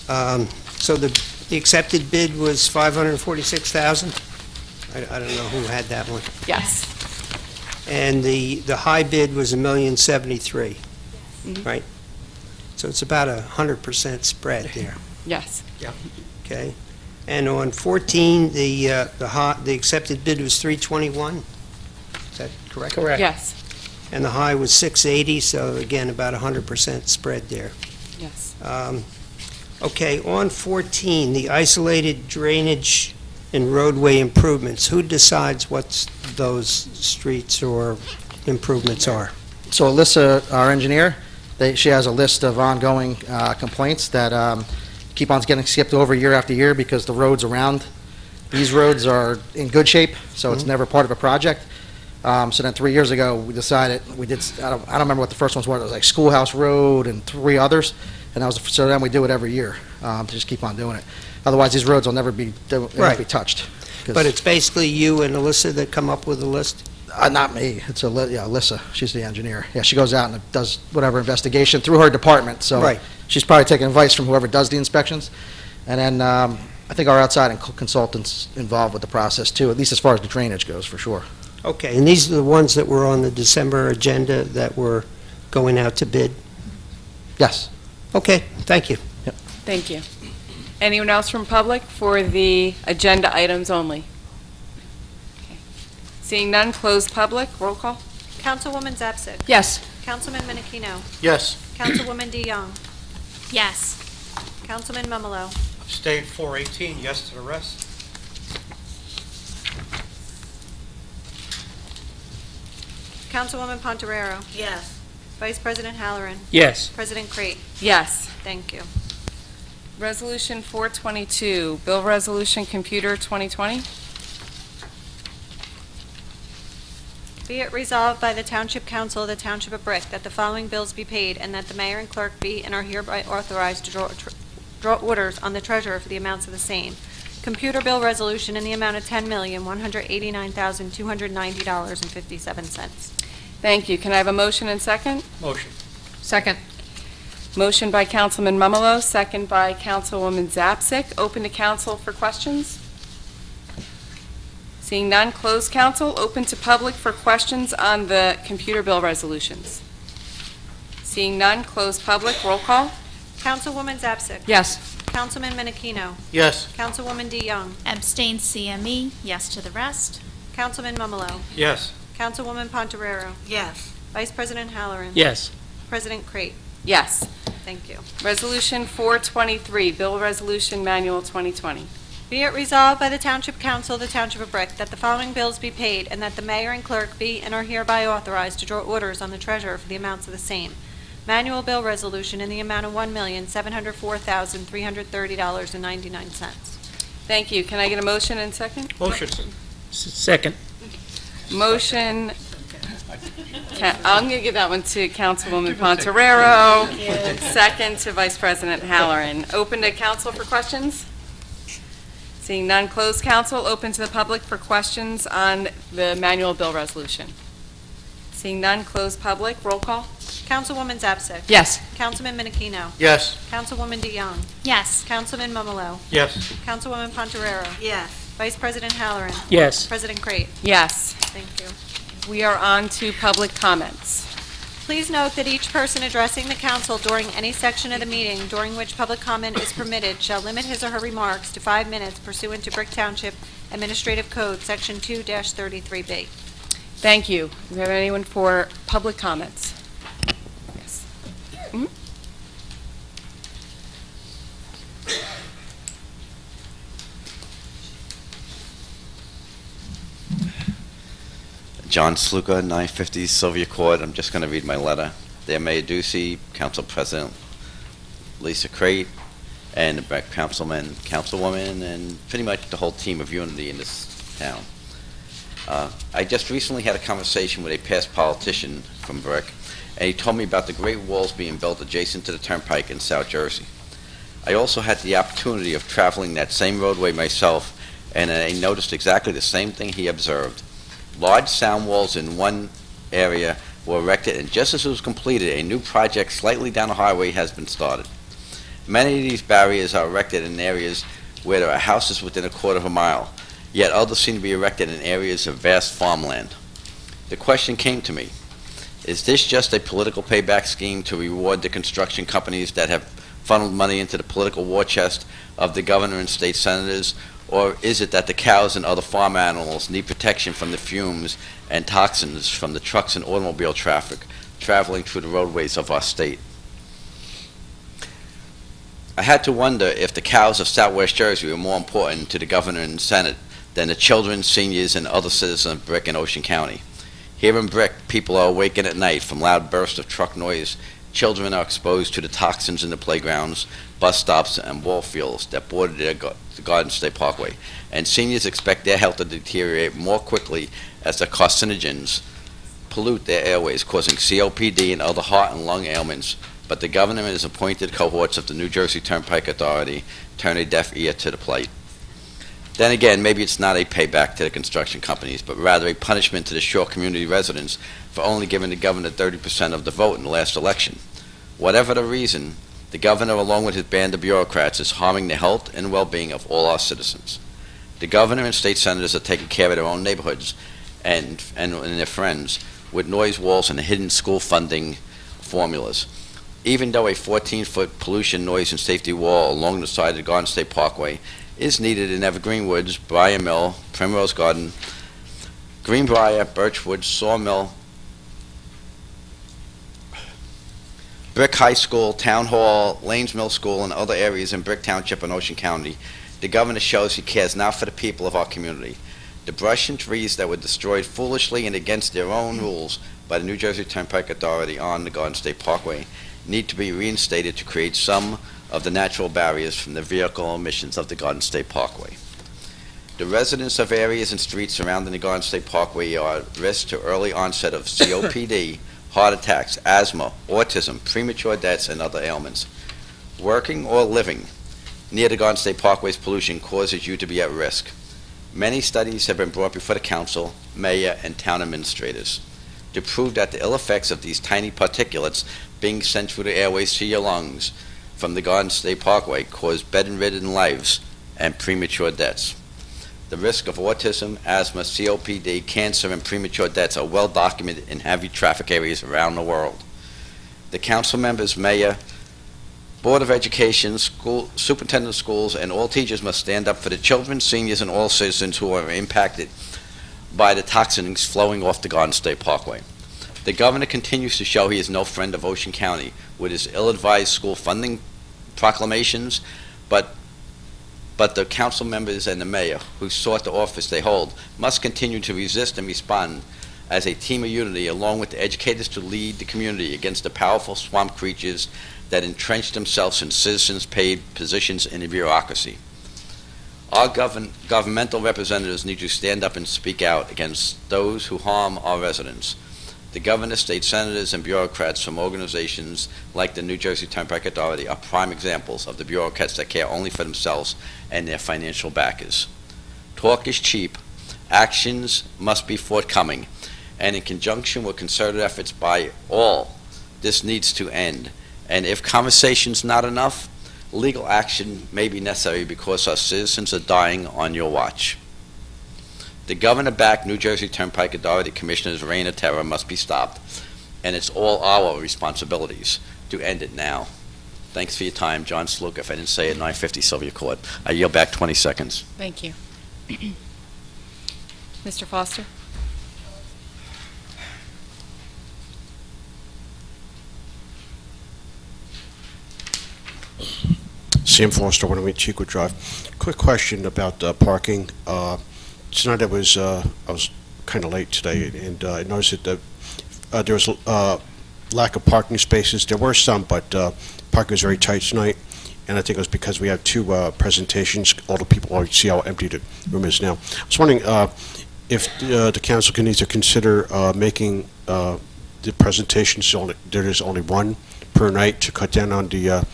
So the accepted bid was $546,000? I don't know who had that one. Yes. And the high bid was $1,073,000, right? So it's about 100% spread there, Yes. okay? And on 14, the accepted bid was 321. Is that correct? Yes. And the high was 680, so again, about 100% spread there. Yes. Okay, on 14, the isolated drainage and roadway improvements, who decides what those streets or improvements are? So Alyssa, our engineer, she has a list of ongoing complaints that keep on getting skipped over year after year because the roads around these roads are in good shape, so it's never part of a project. So then 3 years ago, we decided, I don't remember what the first ones were, it was like Schoolhouse Road and 3 others, and so then we do it every year, to just keep on doing it. Otherwise, these roads will never be touched. But it's basically you and Alyssa that come up with the list? Not me, it's Alyssa, she's the engineer. Yeah, she goes out and does whatever investigation through her department, so Right. she's probably taking advice from whoever does the inspections. And then, I think our outside consultants involved with the process too, at least as far as the drainage goes, for sure. Okay, and these are the ones that were on the December agenda that were going out to bid? Yes. Okay, thank you. Thank you. Anyone else from public for the agenda items only? Okay. Seeing none, closed public. Roll call. Councilwoman Zapsik. Yes. Councilman Menachino. Yes. Councilwoman DeYoung. Yes. Councilman Memolo. Abstain 418, yes to the rest. Councilwoman Pontoriero. Yes. Vice President Halloran. Yes. President Crate. Yes. Thank you. Resolution 422, Bill Resolution Computer 2020. Be it resolved by the Township Council of the Township of Brick that the following bills be paid and that the mayor and clerk be and are hereby authorized to draw orders on the treasurer for the amounts of the same. Computer bill resolution in the amount of $10,189,290.57. Thank you. Can I have a motion and second? Motion. Second. Motion by Councilman Memolo, second by Councilwoman Zapsik. Open to council for questions. Seeing none, close council. Open to public for questions on the computer bill resolutions. Seeing none, close public. Roll call. Councilwoman Zapsik. Yes. Councilman Menachino. Yes. Councilwoman DeYoung. Abstain CME, yes to the rest. Councilman Memolo. Yes. Councilwoman Pontoriero. Yes. Vice President Halloran. Yes. President Crate. Yes. Thank you. Resolution 423, Bill Resolution Manual 2020. Be it resolved by the Township Council of the Township of Brick that the following bills be paid and that the mayor and clerk be and are hereby authorized to draw orders on the treasurer for the amounts of the same. Manual bill resolution in the amount of $1,704,330.99. Thank you. Can I get a motion and second? Motion. Second. Motion, I'm going to give that one to Councilwoman Pontorero, second to Vice President Halloran. Open to council for questions? Seeing none, closed council, open to the public for questions on the manual bill resolution. Seeing none, closed public, roll call? Councilwoman Zapsik. Yes. Councilman Menachino. Yes. Councilwoman DeYoung. Yes. Councilman Momolo. Yes. Councilwoman Pontorero. Yes. Vice President Halloran. Yes. President Crate. Yes. Thank you. We are on to public comments. Please note that each person addressing the council during any section of the meeting during which public comment is permitted shall limit his or her remarks to 5 minutes pursuant to Brick Township Administrative Code, Section 2-33B. Thank you. Do we have anyone for public comments? Yes. Mhm. John Sluka, 950 Sylvia Court. I'm just going to read my letter. Dear Mayor Ducey, Council President Lisa Crate, and the Breck Councilman, Councilwoman, and pretty much the whole team of unity in this town. I just recently had a conversation with a past politician from Breck, and he told me about the great walls being built adjacent to the Turnpike in South Jersey. I also had the opportunity of traveling that same roadway myself, and I noticed exactly the same thing he observed. Large sound walls in one area were erected, and just as it was completed, a new project slightly down the highway has been started. Many of these barriers are erected in areas where there are houses within a quarter of a mile, yet others seem to be erected in areas of vast farmland. The question came to me, is this just a political payback scheme to reward the construction companies that have funneled money into the political war chest of the governor and state senators, or is it that the cows and other farm animals need protection from the fumes and toxins from the trucks and automobile traffic traveling through the roadways of our state? I had to wonder if the cows of Southwest Jersey were more important to the governor and Senate than the children, seniors, and other citizens of Brick and Ocean County. Here in Brick, people are awakened at night from loud bursts of truck noise. Children are exposed to the toxins in the playgrounds, bus stops, and ball fields that border the Garden State Parkway. And seniors expect their health to deteriorate more quickly as the carcinogens pollute their airways, causing COPD and other heart and lung ailments. But the governor and his appointed cohorts of the New Jersey Turnpike Authority turn a deaf ear to the plight. Then again, maybe it's not a payback to the construction companies, but rather a punishment to the Shore community residents for only giving the governor 30% of the vote in the last election. Whatever the reason, the governor, along with his band of bureaucrats, is harming the health and well-being of all our citizens. The governor and state senators are taking care of their own neighborhoods and their friends with noise walls and hidden school funding formulas. Even though a 14-foot pollution, noise, and safety wall along the side of the Garden State Parkway is needed in Evergreen Woods, Briar Mill, Primrose Garden, Greenbrier, Birchwood, Sawmill, Brick High School, Town Hall, Lanes Mill School, and other areas in Brick Township and Ocean County, the governor shows he cares not for the people of our community. The brush and trees that were destroyed foolishly and against their own rules by the New Jersey Turnpike Authority on the Garden State Parkway need to be reinstated to create some of the natural barriers from the vehicle emissions of the Garden State Parkway. The residents of areas and streets surrounding the Garden State Parkway are at risk to early onset of COPD, heart attacks, asthma, autism, premature deaths, and other ailments. Working or living near the Garden State Parkway's pollution causes you to be at risk. Many studies have been brought before the council, mayor, and town administrators to prove that the ill effects of these tiny particulates being sent through the airways to your lungs from the Garden State Parkway cause bedridden lives and premature deaths. The risk of autism, asthma, COPD, cancer, and premature deaths are well documented in heavy traffic areas around the world. The council members, mayor, Board of Education, school, superintendent of schools, and all teachers must stand up for the children, seniors, and all citizens who are impacted by the toxins flowing off the Garden State Parkway. The governor continues to show he is no friend of Ocean County with his ill-advised school funding proclamations, but the council members and the mayor who sought the office they hold must continue to resist and respond as a team of unity, along with the educators, to lead the community against the powerful swamp creatures that entrench themselves in citizens' paid positions in the bureaucracy. Our governmental representatives need to stand up and speak out against those who harm our residents. The governor, state senators, and bureaucrats from organizations like the New Jersey Turnpike Authority are prime examples of the bureaucrats that care only for themselves and their financial backers. Talk is cheap. Actions must be forthcoming, and in conjunction with concerted efforts by all, this needs to end. And if conversation's not enough, legal action may be necessary because our citizens are dying on your watch. The governor-backed New Jersey Turnpike Authority Commissioner's reign of terror must be stopped, and it's all our responsibilities to end it now. Thanks for your time. John Sluka, if I didn't say it, 950 Sylvia Court. I yield back 20 seconds. Thank you. Mr. Foster? Sam Foster, 108 Chico Drive. Quick question about parking. Tonight I was kind of late today, and I noticed that there was lack of parking spaces. There were some, but parking was very tight tonight, and I think it was because we had two presentations. All the people already see how empty the room is now. I was wondering if the council can either consider making the presentations there is only one per night to cut down on the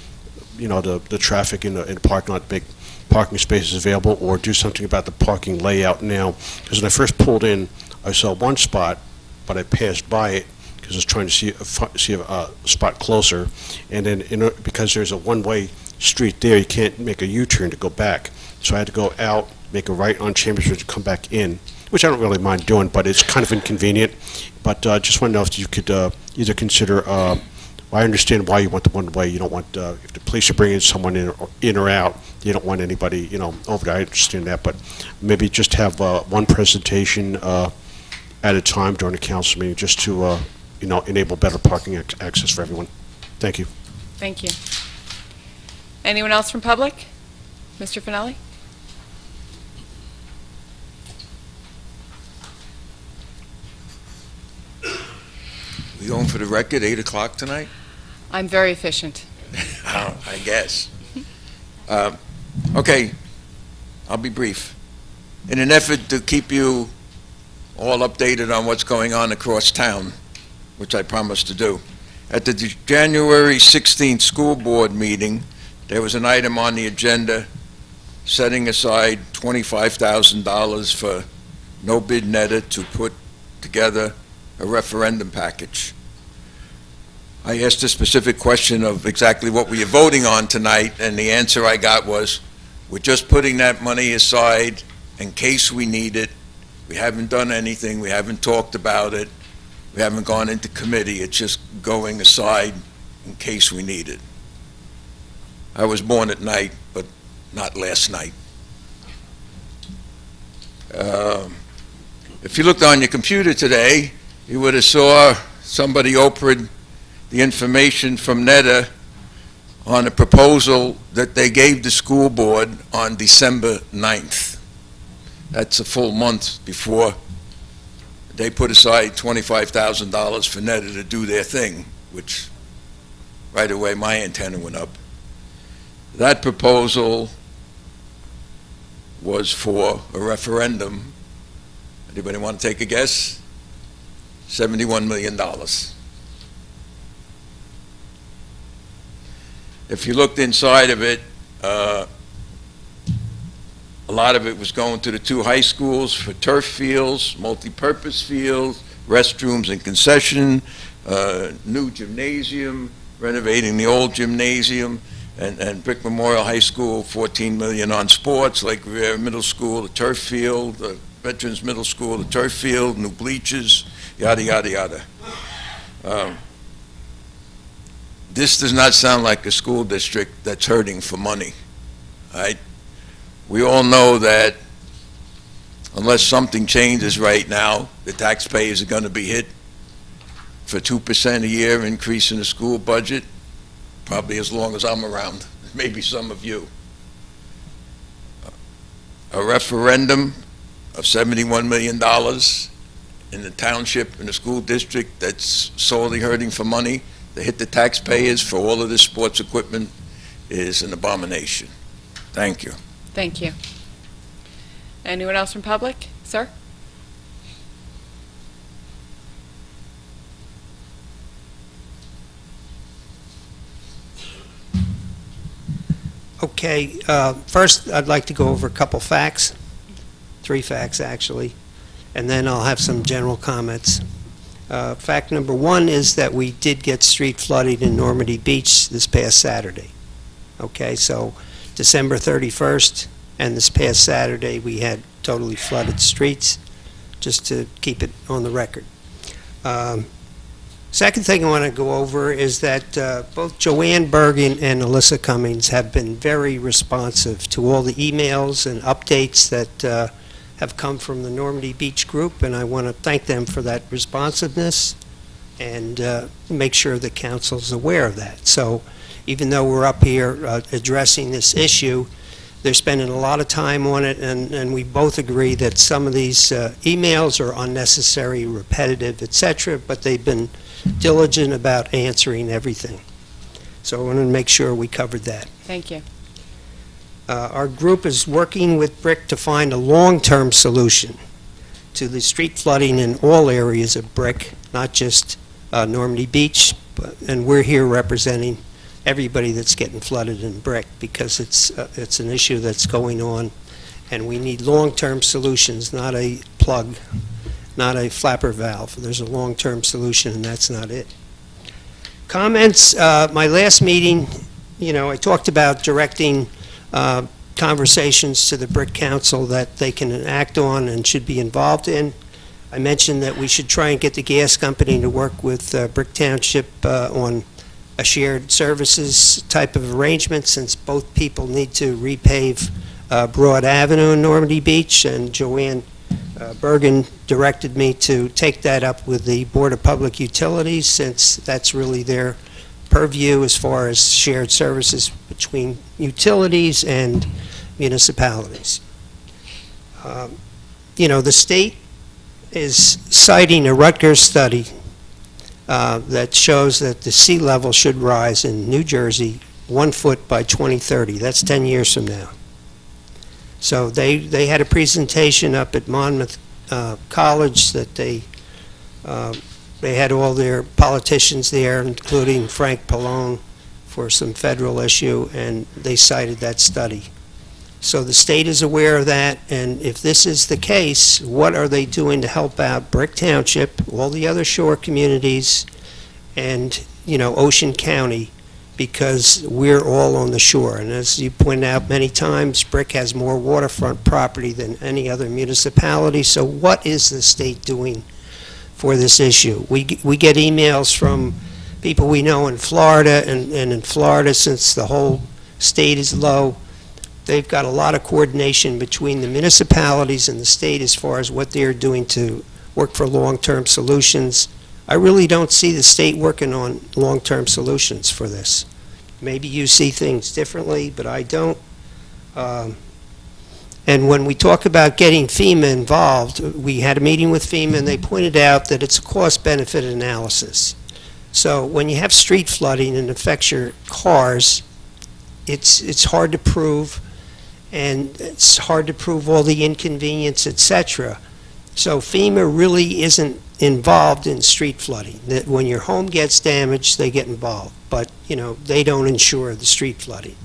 the traffic in the parking lot, make parking spaces available, or do something about the parking layout now. Because when I first pulled in, I saw one spot, but I passed by it because I was trying to see a spot closer. And then because there's a one-way street there, you can't make a U-turn to go back. So I had to go out, make a right on Chambers Ridge, and come back in, which I don't really mind doing, but it's kind of inconvenient. But just want to know if you could either consider I understand why you want the one-way. You don't want, if the police are bringing someone in or out, you don't want anybody, over there. I understand that, but maybe just have one presentation at a time during the council meeting, just to, enable better parking access for everyone. Thank you. Thank you. Anyone else from public? Mr. Finelli? We going for the record, 8 o'clock tonight? I'm very efficient. I guess. Okay, I'll be brief. In an effort to keep you all updated on what's going on across town, which I promised to do, at the January 16th school board meeting, there was an item on the agenda setting aside $25,000 for no bid netta to put together a referendum package. I asked a specific question of exactly what we are voting on tonight, and the answer I got was, we're just putting that money aside in case we need it. We haven't done anything. We haven't talked about it. We haven't gone into committee. It's just going aside in case we need it. I was born at night, but not last night. If you looked on your computer today, you would have saw somebody opened the information from NETA on a proposal that they gave the school board on December 9th. That's a full month before they put aside $25,000 for NETA to do their thing, which right away my antenna went up. That proposal was for a referendum. Anybody want to take a guess? $71 million. If you looked inside of it, a lot of it was going to the two high schools for turf fields, multi-purpose fields, restrooms and concession, new gymnasium, renovating the old gymnasium, and Brick Memorial High School, $14 million on sports, Lake Revere Middle School, the turf field, Veterans Middle School, the turf field, new bleachers, yada, yada, yada. This does not sound like a school district that's hurting for money, right? We all know that unless something changes right now, the taxpayers are going to be hit for 2% a year increase in the school budget, probably as long as I'm around, maybe some of you. A referendum of $71 million in the township, in the school district that's sorely hurting for money, to hit the taxpayers for all of this sports equipment is an abomination. Thank you. Thank you. Anyone else from public? Sir? Okay, first, I'd like to go over a couple facts, 3 facts, actually, and then I'll have some general comments. Fact number 1 is that we did get street flooding in Normandy Beach this past Saturday. Okay, so December 31st and this past Saturday, we had totally flooded streets, just to keep it on the record. Second thing I want to go over is that both Joanne Bergen and Alyssa Cummings have been very responsive to all the emails and updates that have come from the Normandy Beach group, and I want to thank them for that responsiveness and make sure the council's aware of that. So even though we're up here addressing this issue, they're spending a lot of time on it, and we both agree that some of these emails are unnecessary, repetitive, etc., but they've been diligent about answering everything. So I want to make sure we covered that. Thank you. Our group is working with Brick to find a long-term solution to the street flooding in all areas of Brick, not just Normandy Beach, and we're here representing everybody that's getting flooded in Brick because it's an issue that's going on, and we need long-term solutions, not a plug, not a flapper valve. There's a long-term solution, and that's not it. Comments, my last meeting, I talked about directing conversations to the Brick Council that they can act on and should be involved in. I mentioned that we should try and get the gas company to work with Brick Township on a shared services type of arrangement, since both people need to repave Broad Avenue in Normandy Beach, and Joanne Bergen directed me to take that up with the Board of Public Utilities, since that's really their purview as far as shared services between utilities and municipalities. The state is citing a Rutgers study that shows that the sea level should rise in New Jersey 1 foot by 2030. That's 10 years from now. So they had a presentation up at Monmouth College that they had all their politicians there, including Frank Pallone, for some federal issue, and they cited that study. So the state is aware of that, and if this is the case, what are they doing to help out Brick Township, all the other shore communities, and, Ocean County, because we're all on the shore. And as you pointed out many times, Brick has more waterfront property than any other municipality, so what is the state doing for this issue? We get emails from people we know in Florida, and in Florida, since the whole state is low, they've got a lot of coordination between the municipalities and the state as far as what they're doing to work for long-term solutions. I really don't see the state working on long-term solutions for this. Maybe you see things differently, but I don't. And when we talk about getting FEMA involved, we had a meeting with FEMA, and they pointed out that it's a cost-benefit analysis. So when you have street flooding and it affects your cars, it's hard to prove, and it's hard to prove all the inconvenience, etc. So FEMA really isn't involved in street flooding. That when your home gets damaged, they get involved, but they don't insure the street flooding.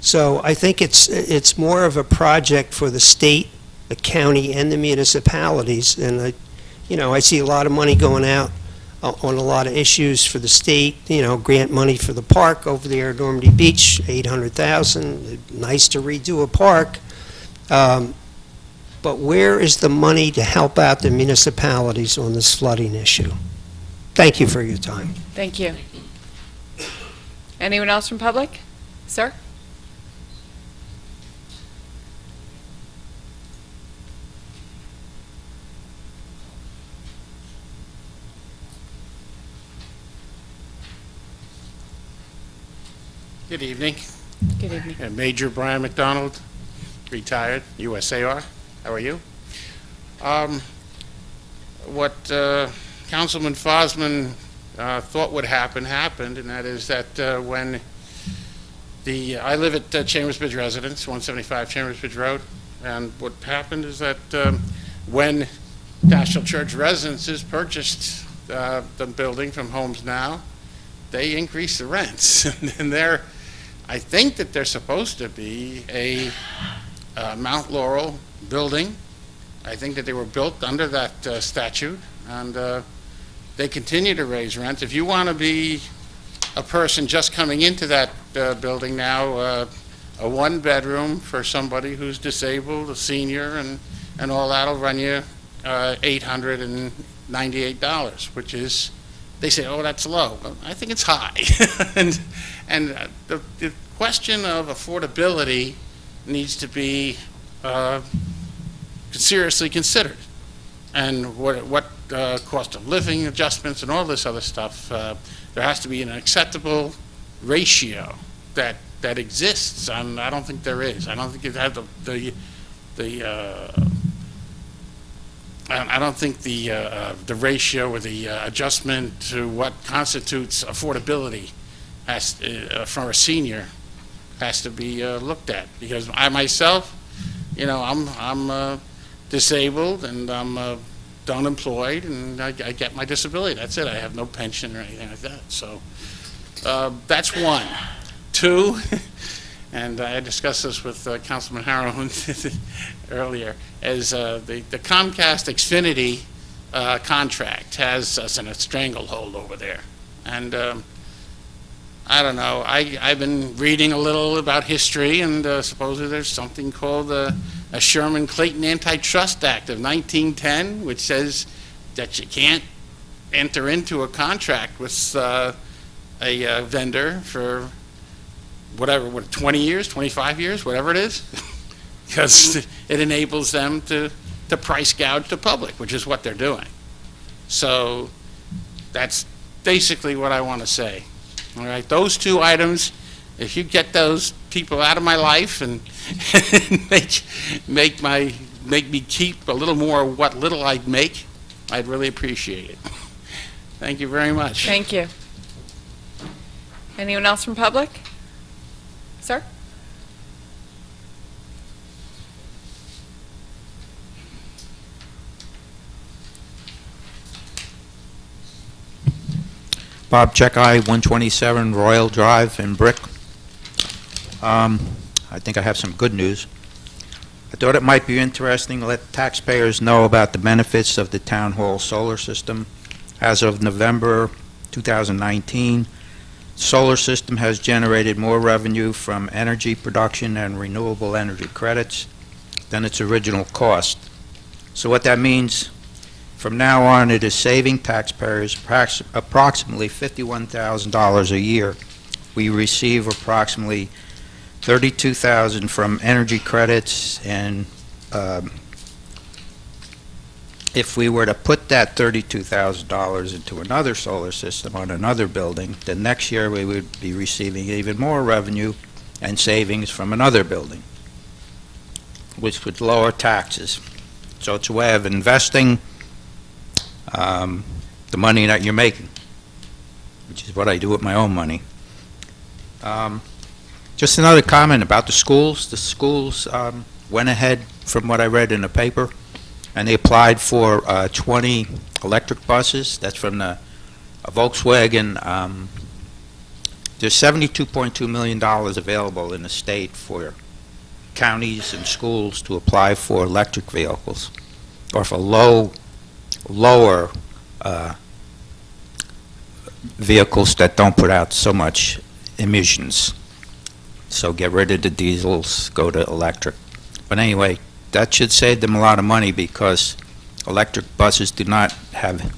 So I think it's more of a project for the state, the county, and the municipalities, and I see a lot of money going out on a lot of issues for the state, grant money for the park over there at Normandy Beach, $800,000. Nice to redo a park. But where is the money to help out the municipalities on this flooding issue? Thank you for your time. Thank you. Anyone else from public? Sir? Good evening. Good evening. Major Brian McDonald, retired, USAR. How are you? What Councilman Fosman thought would happen happened, and that is that when I live at Chambers Bridge Residence, 175 Chambers Bridge Road. And what happened is that when National Church Residences purchased the building from Homes Now, they increased the rents. And I think that they're supposed to be a Mount Laurel building. I think that they were built under that statute, and they continue to raise rents. If you want to be a person just coming into that building now, a one-bedroom for somebody who's disabled, a senior, and all that'll run you $898, which is, they say, oh, that's low. Well, I think it's high. and the question of affordability needs to be seriously considered. And what cost of living adjustments and all this other stuff, there has to be an acceptable ratio that exists, and I don't think there is. I don't think it has I don't think the ratio or the adjustment to what constitutes affordability for a senior has to be looked at. Because I myself, I'm disabled and I'm unemployed, and I get my disability. That's it. I have no pension or anything like that. So that's one. Two, and I discussed this with Councilman Harrowland earlier, is the Comcast Xfinity contract has us in a stranglehold over there. And I don't know, I've been reading a little about history, and supposedly there's something called a Sherman-Clayton Antitrust Act of 1910, which says that you can't enter into a contract with a vendor for whatever, 20 years, 25 years, whatever it is, because it enables them to price gouge the public, which is what they're doing. So that's basically what I want to say. All right, those two items, if you get those people out of my life and make me keep a little more of what little I make, I'd really appreciate it. Thank you very much. Thank you. Anyone else from public? Sir? Bob Checkeye, 127 Royal Drive in Brick. I think I have some good news. I thought it might be interesting to let taxpayers know about the benefits of the Town Hall solar system. As of November 2019, solar system has generated more revenue from energy production and renewable energy credits than its original cost. So what that means, from now on, it is saving taxpayers approximately $51,000 a year. We receive approximately $32,000 from energy credits, and if we were to put that $32,000 into another solar system on another building, then next year we would be receiving even more revenue and savings from another building, which would lower taxes. So it's a way of investing the money that you're making, which is what I do with my own money. Just another comment about the schools. The schools went ahead, from what I read in the paper, and they applied for 20 electric buses. That's from the Volkswagen. There's $72.2 million available in the state for counties and schools to apply for electric vehicles, or for lower vehicles that don't put out so much emissions. So get rid of the diesels, go to electric. But anyway, that should save them a lot of money, because electric buses do not have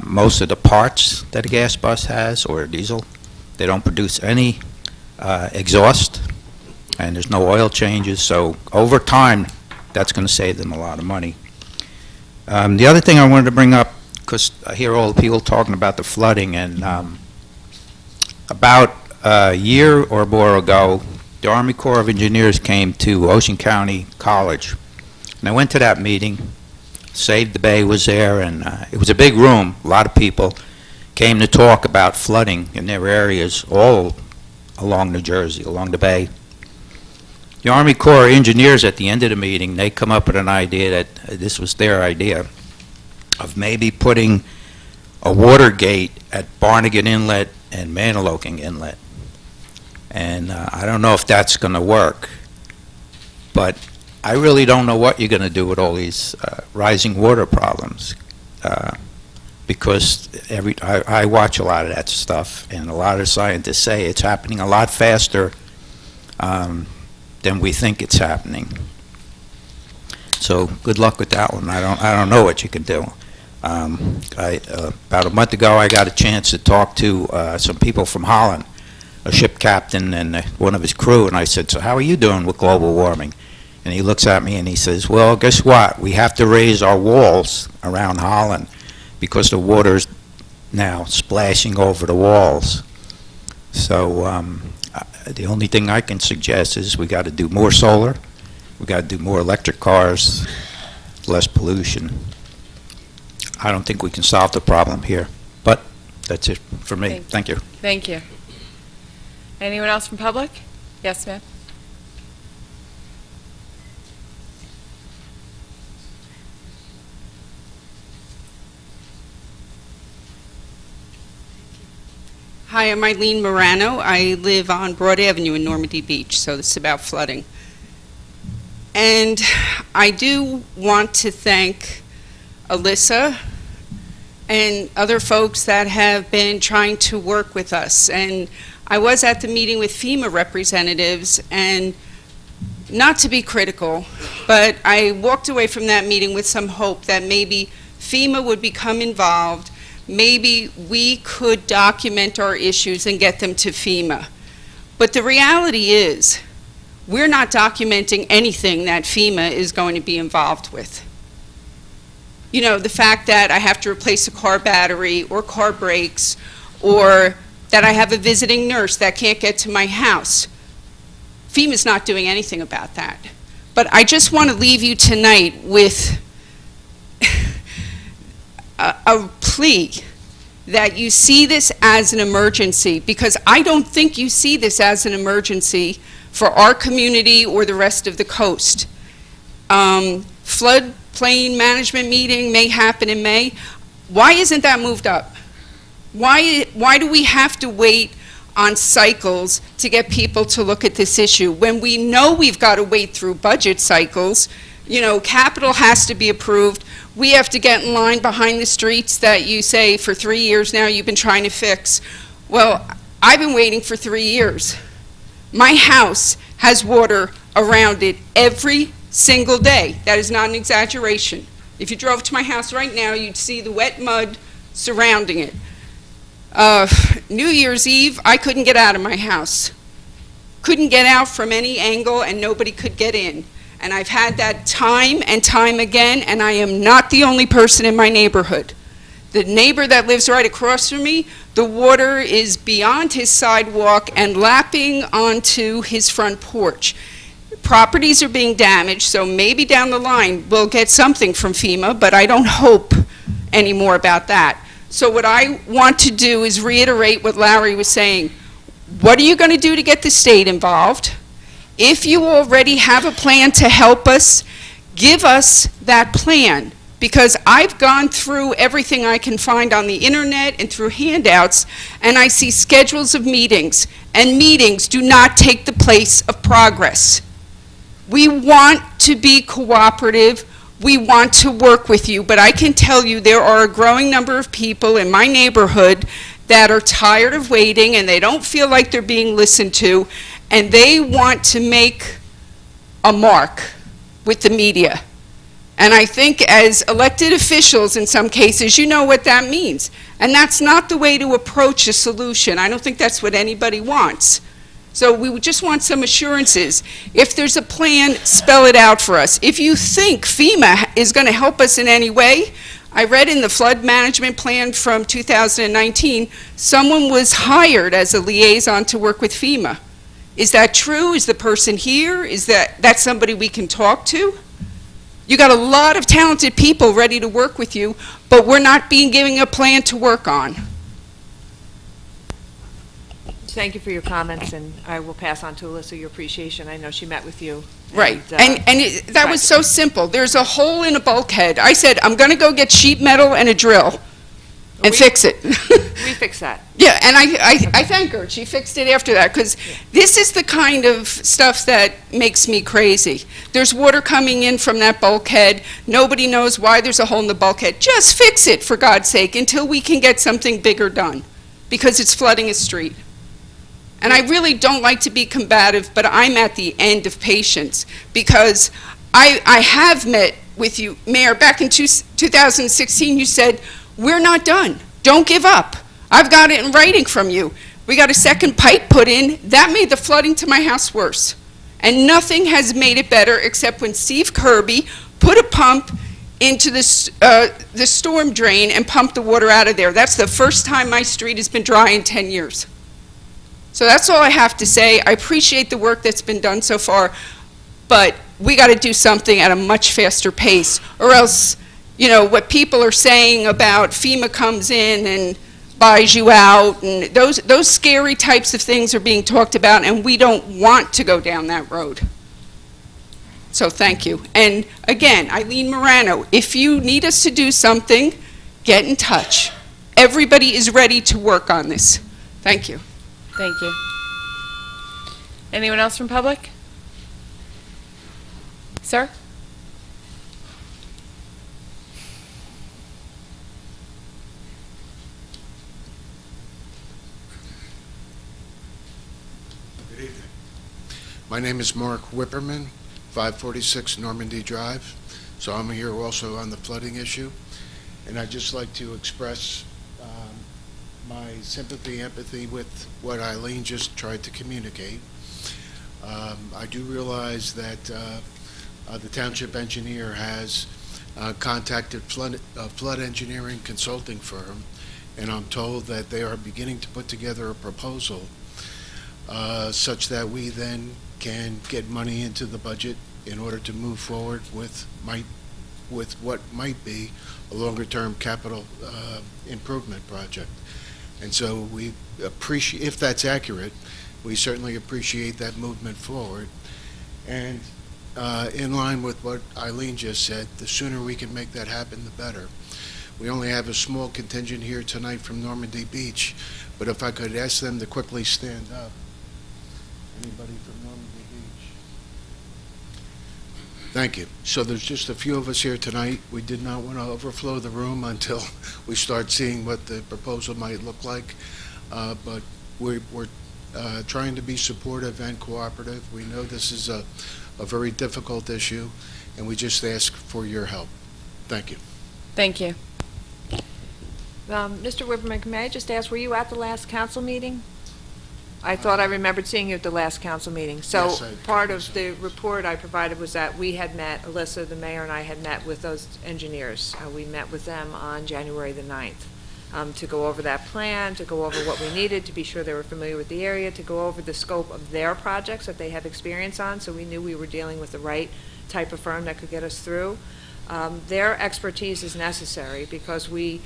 most of the parts that a gas bus has, or a diesel. They don't produce any exhaust, and there's no oil changes. So over time, that's going to save them a lot of money. The other thing I wanted to bring up, because I hear all the people talking about the flooding, and about a year or more ago, the Army Corps of Engineers came to Ocean County College, and I went to that meeting. Save the Bay was there, and it was a big room. A lot of people came to talk about flooding in their areas all along New Jersey, along the Bay. The Army Corps of Engineers, at the end of the meeting, they come up with an idea that this was their idea of maybe putting a water gate at Barnegat Inlet and Maniloking Inlet. And I don't know if that's going to work, but I really don't know what you're going to do with all these rising water problems, because I watch a lot of that stuff, and a lot of scientists say it's happening a lot faster than we think it's happening. So good luck with that one. I don't know what you can do. About a month ago, I got a chance to talk to some people from Holland, a ship captain and one of his crew, and I said, so how are you doing with global warming? And he looks at me and he says, well, guess what? We have to raise our walls around Holland because the water's now splashing over the walls. So the only thing I can suggest is we got to do more solar, we got to do more electric cars, less pollution. I don't think we can solve the problem here, but that's it for me. Thank you. Thank you. Anyone else from public? Yes, ma'am. Hi, I'm Eileen Morano. I live on Broad Avenue in Normandy Beach, so this is about flooding. And I do want to thank Alyssa and other folks that have been trying to work with us. And I was at the meeting with FEMA representatives, and not to be critical, but I walked away from that meeting with some hope that maybe FEMA would become involved. Maybe we could document our issues and get them to FEMA. But the reality is, we're not documenting anything that FEMA is going to be involved with. You know, the fact that I have to replace a car battery or car brakes, or that I have a visiting nurse that can't get to my house. FEMA's not doing anything about that. But I just want to leave you tonight with a plea that you see this as an emergency, because I don't think you see this as an emergency for our community or the rest of the coast. Floodplain management meeting may happen in May. Why isn't that moved up? Why do we have to wait on cycles to get people to look at this issue when we know we've got to wait through budget cycles? You know, capital has to be approved. We have to get in line behind the streets that you say for 3 years now you've been trying to fix. Well, I've been waiting for 3 years. My house has water around it every single day. That is not an exaggeration. If you drove to my house right now, you'd see the wet mud surrounding it. New Year's Eve, I couldn't get out of my house. Couldn't get out from any angle, and nobody could get in. And I've had that time and time again, and I am not the only person in my neighborhood. The neighbor that lives right across from me, the water is beyond his sidewalk and lapping onto his front porch. Properties are being damaged, so maybe down the line we'll get something from FEMA, but I don't hope any more about that. So what I want to do is reiterate what Larry was saying. What are you going to do to get the state involved? If you already have a plan to help us, give us that plan. Because I've gone through everything I can find on the internet and through handouts, and I see schedules of meetings, and meetings do not take the place of progress. We want to be cooperative. We want to work with you, but I can tell you there are a growing number of people in my neighborhood that are tired of waiting, and they don't feel like they're being listened to, and they want to make a mark with the media. And I think as elected officials in some cases, you know what that means. And that's not the way to approach a solution. I don't think that's what anybody wants. So we would just want some assurances. If there's a plan, spell it out for us. If you think FEMA is going to help us in any way, I read in the flood management plan from 2019, someone was hired as a liaison to work with FEMA. Is that true? Is the person here? Is that somebody we can talk to? You got a lot of talented people ready to work with you, but we're not being given a plan to work on. thank you for your comments, and I will pass on to Alyssa your appreciation. I know she met with you. Right, that was so simple. There's a hole in a bulkhead. I said, I'm going to go get sheet metal and a drill and fix it. We fix that. Yeah, and I thank her. She fixed it after that, because this is the kind of stuff that makes me crazy. There's water coming in from that bulkhead. Nobody knows why there's a hole in the bulkhead. Just fix it, for God's sake, until we can get something bigger done, because it's flooding a street. And I really don't like to be combative, but I'm at the end of patience, because I have met with you, Mayor, back in 2016, you said, we're not done. Don't give up. I've got it in writing from you. We got a second pipe put in. That made the flooding to my house worse. And nothing has made it better except when Steve Kirby put a pump into the storm drain and pumped the water out of there. That's the first time my street has been dry in 10 years. So that's all I have to say. I appreciate the work that's been done so far, but we got to do something at a much faster pace, or else, you know, what people are saying about FEMA comes in and buys you out, and those scary types of things are being talked about, and we don't want to go down that road. So thank you. And again, Eileen Morano, if you need us to do something, get in touch. Everybody is ready to work on this. Thank you. Thank you. Anyone else from public? Sir? Good evening. My name is Mark Whipperman, 546 Normandy Drive. So I'm here also on the flooding issue. And I'd just like to express my sympathy, empathy with what Eileen just tried to communicate. I do realize that the township engineer has contacted flood engineering consulting firm, and I'm told that they are beginning to put together a proposal such that we then can get money into the budget in order to move forward with what might be a longer-term capital improvement project. And so we appreciate, if that's accurate, we certainly appreciate that movement forward. And in line with what Eileen just said, the sooner we can make that happen, the better. We only have a small contingent here tonight from Normandy Beach, but if I could ask them to quickly stand up. Anybody from Normandy Beach? Thank you. So there's just a few of us here tonight. We did not want to overflow the room until we start seeing what the proposal might look like, but we're trying to be supportive and cooperative. We know this is a very difficult issue, and we just ask for your help. Thank you. Thank you. Mr. Whipperman, may I just ask, were you at the last council meeting? I thought I remembered seeing you at the last council meeting. So Yes, part of the report I provided was that we had met, Alyssa, the mayor, and I had met with those engineers. We met with them on January the 9th to go over that plan, to go over what we needed, to be sure they were familiar with the area, to go over the scope of their projects that they have experience on, so we knew we were dealing with the right type of firm that could get us through. Their expertise is necessary because we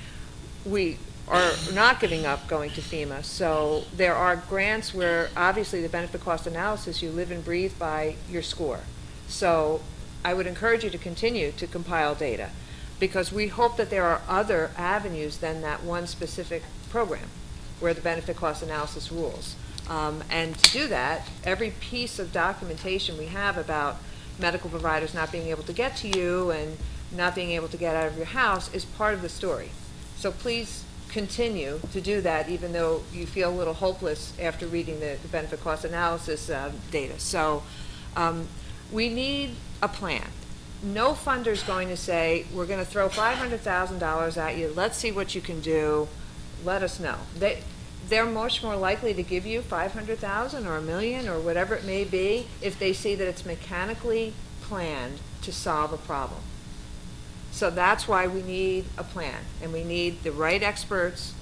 are not giving up going to FEMA. So there are grants where obviously the benefit cost analysis, you live and breathe by your score. So I would encourage you to continue to compile data, because we hope that there are other avenues than that one specific program where the benefit cost analysis rules. And to do that, every piece of documentation we have about medical providers not being able to get to you and not being able to get out of your house is part of the story. So please continue to do that, even though you feel a little hopeless after reading the benefit cost analysis data. So we need a plan. No funder's going to say, we're going to throw $500,000 at you, let's see what you can do, let us know. They're much more likely to give you $500,000 or $1 million or whatever it may be if they see that it's mechanically planned to solve a problem. So that's why we need a plan, and we need the right experts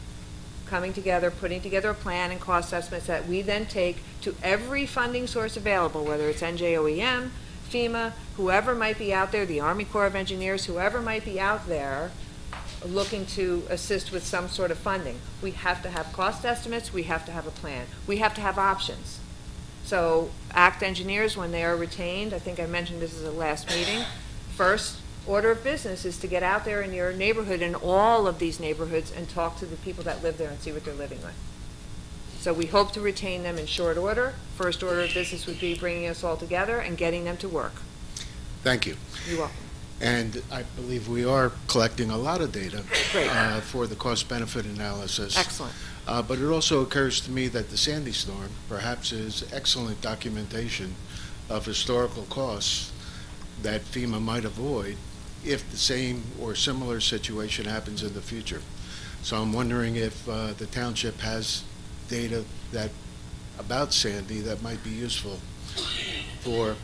coming together, putting together a plan and cost estimates that we then take to every funding source available, whether it's NJOEM, FEMA, whoever might be out there, the Army Corps of Engineers, whoever might be out there looking to assist with some sort of funding. We have to have cost estimates, we have to have a plan, we have to have options. So ACT engineers, when they are retained, I think I mentioned this is the last meeting, first order of business is to get out there in your neighborhood, in all of these neighborhoods, and talk to the people that live there and see what they're living with. So we hope to retain them in short order. First order of business would be bringing us all together and getting them to work. Thank you. You're welcome. And I believe we are collecting a lot of data Great. For the cost-benefit analysis. Excellent. But it also occurs to me that the Sandy storm perhaps is excellent documentation of historical costs that FEMA might avoid if the same or similar situation happens in the future. So I'm wondering if the township has data that about Sandy that might be useful for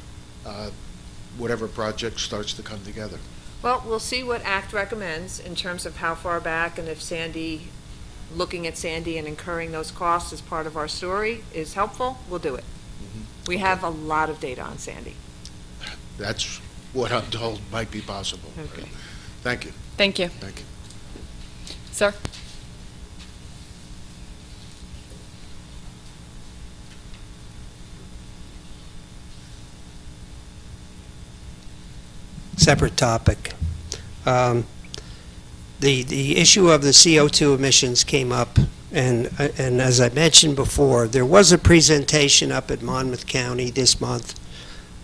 whatever project starts to come together. Well, we'll see what ACT recommends in terms of how far back, and if Sandy, looking at Sandy and incurring those costs as part of our story is helpful, we'll do it. We have a lot of data on Sandy. That's what I'm told might be possible. Okay. Thank you. Thank you. Thank you. Sir? Separate topic. The issue of the CO2 emissions came up, and as I mentioned before, there was a presentation up at Monmouth County this month.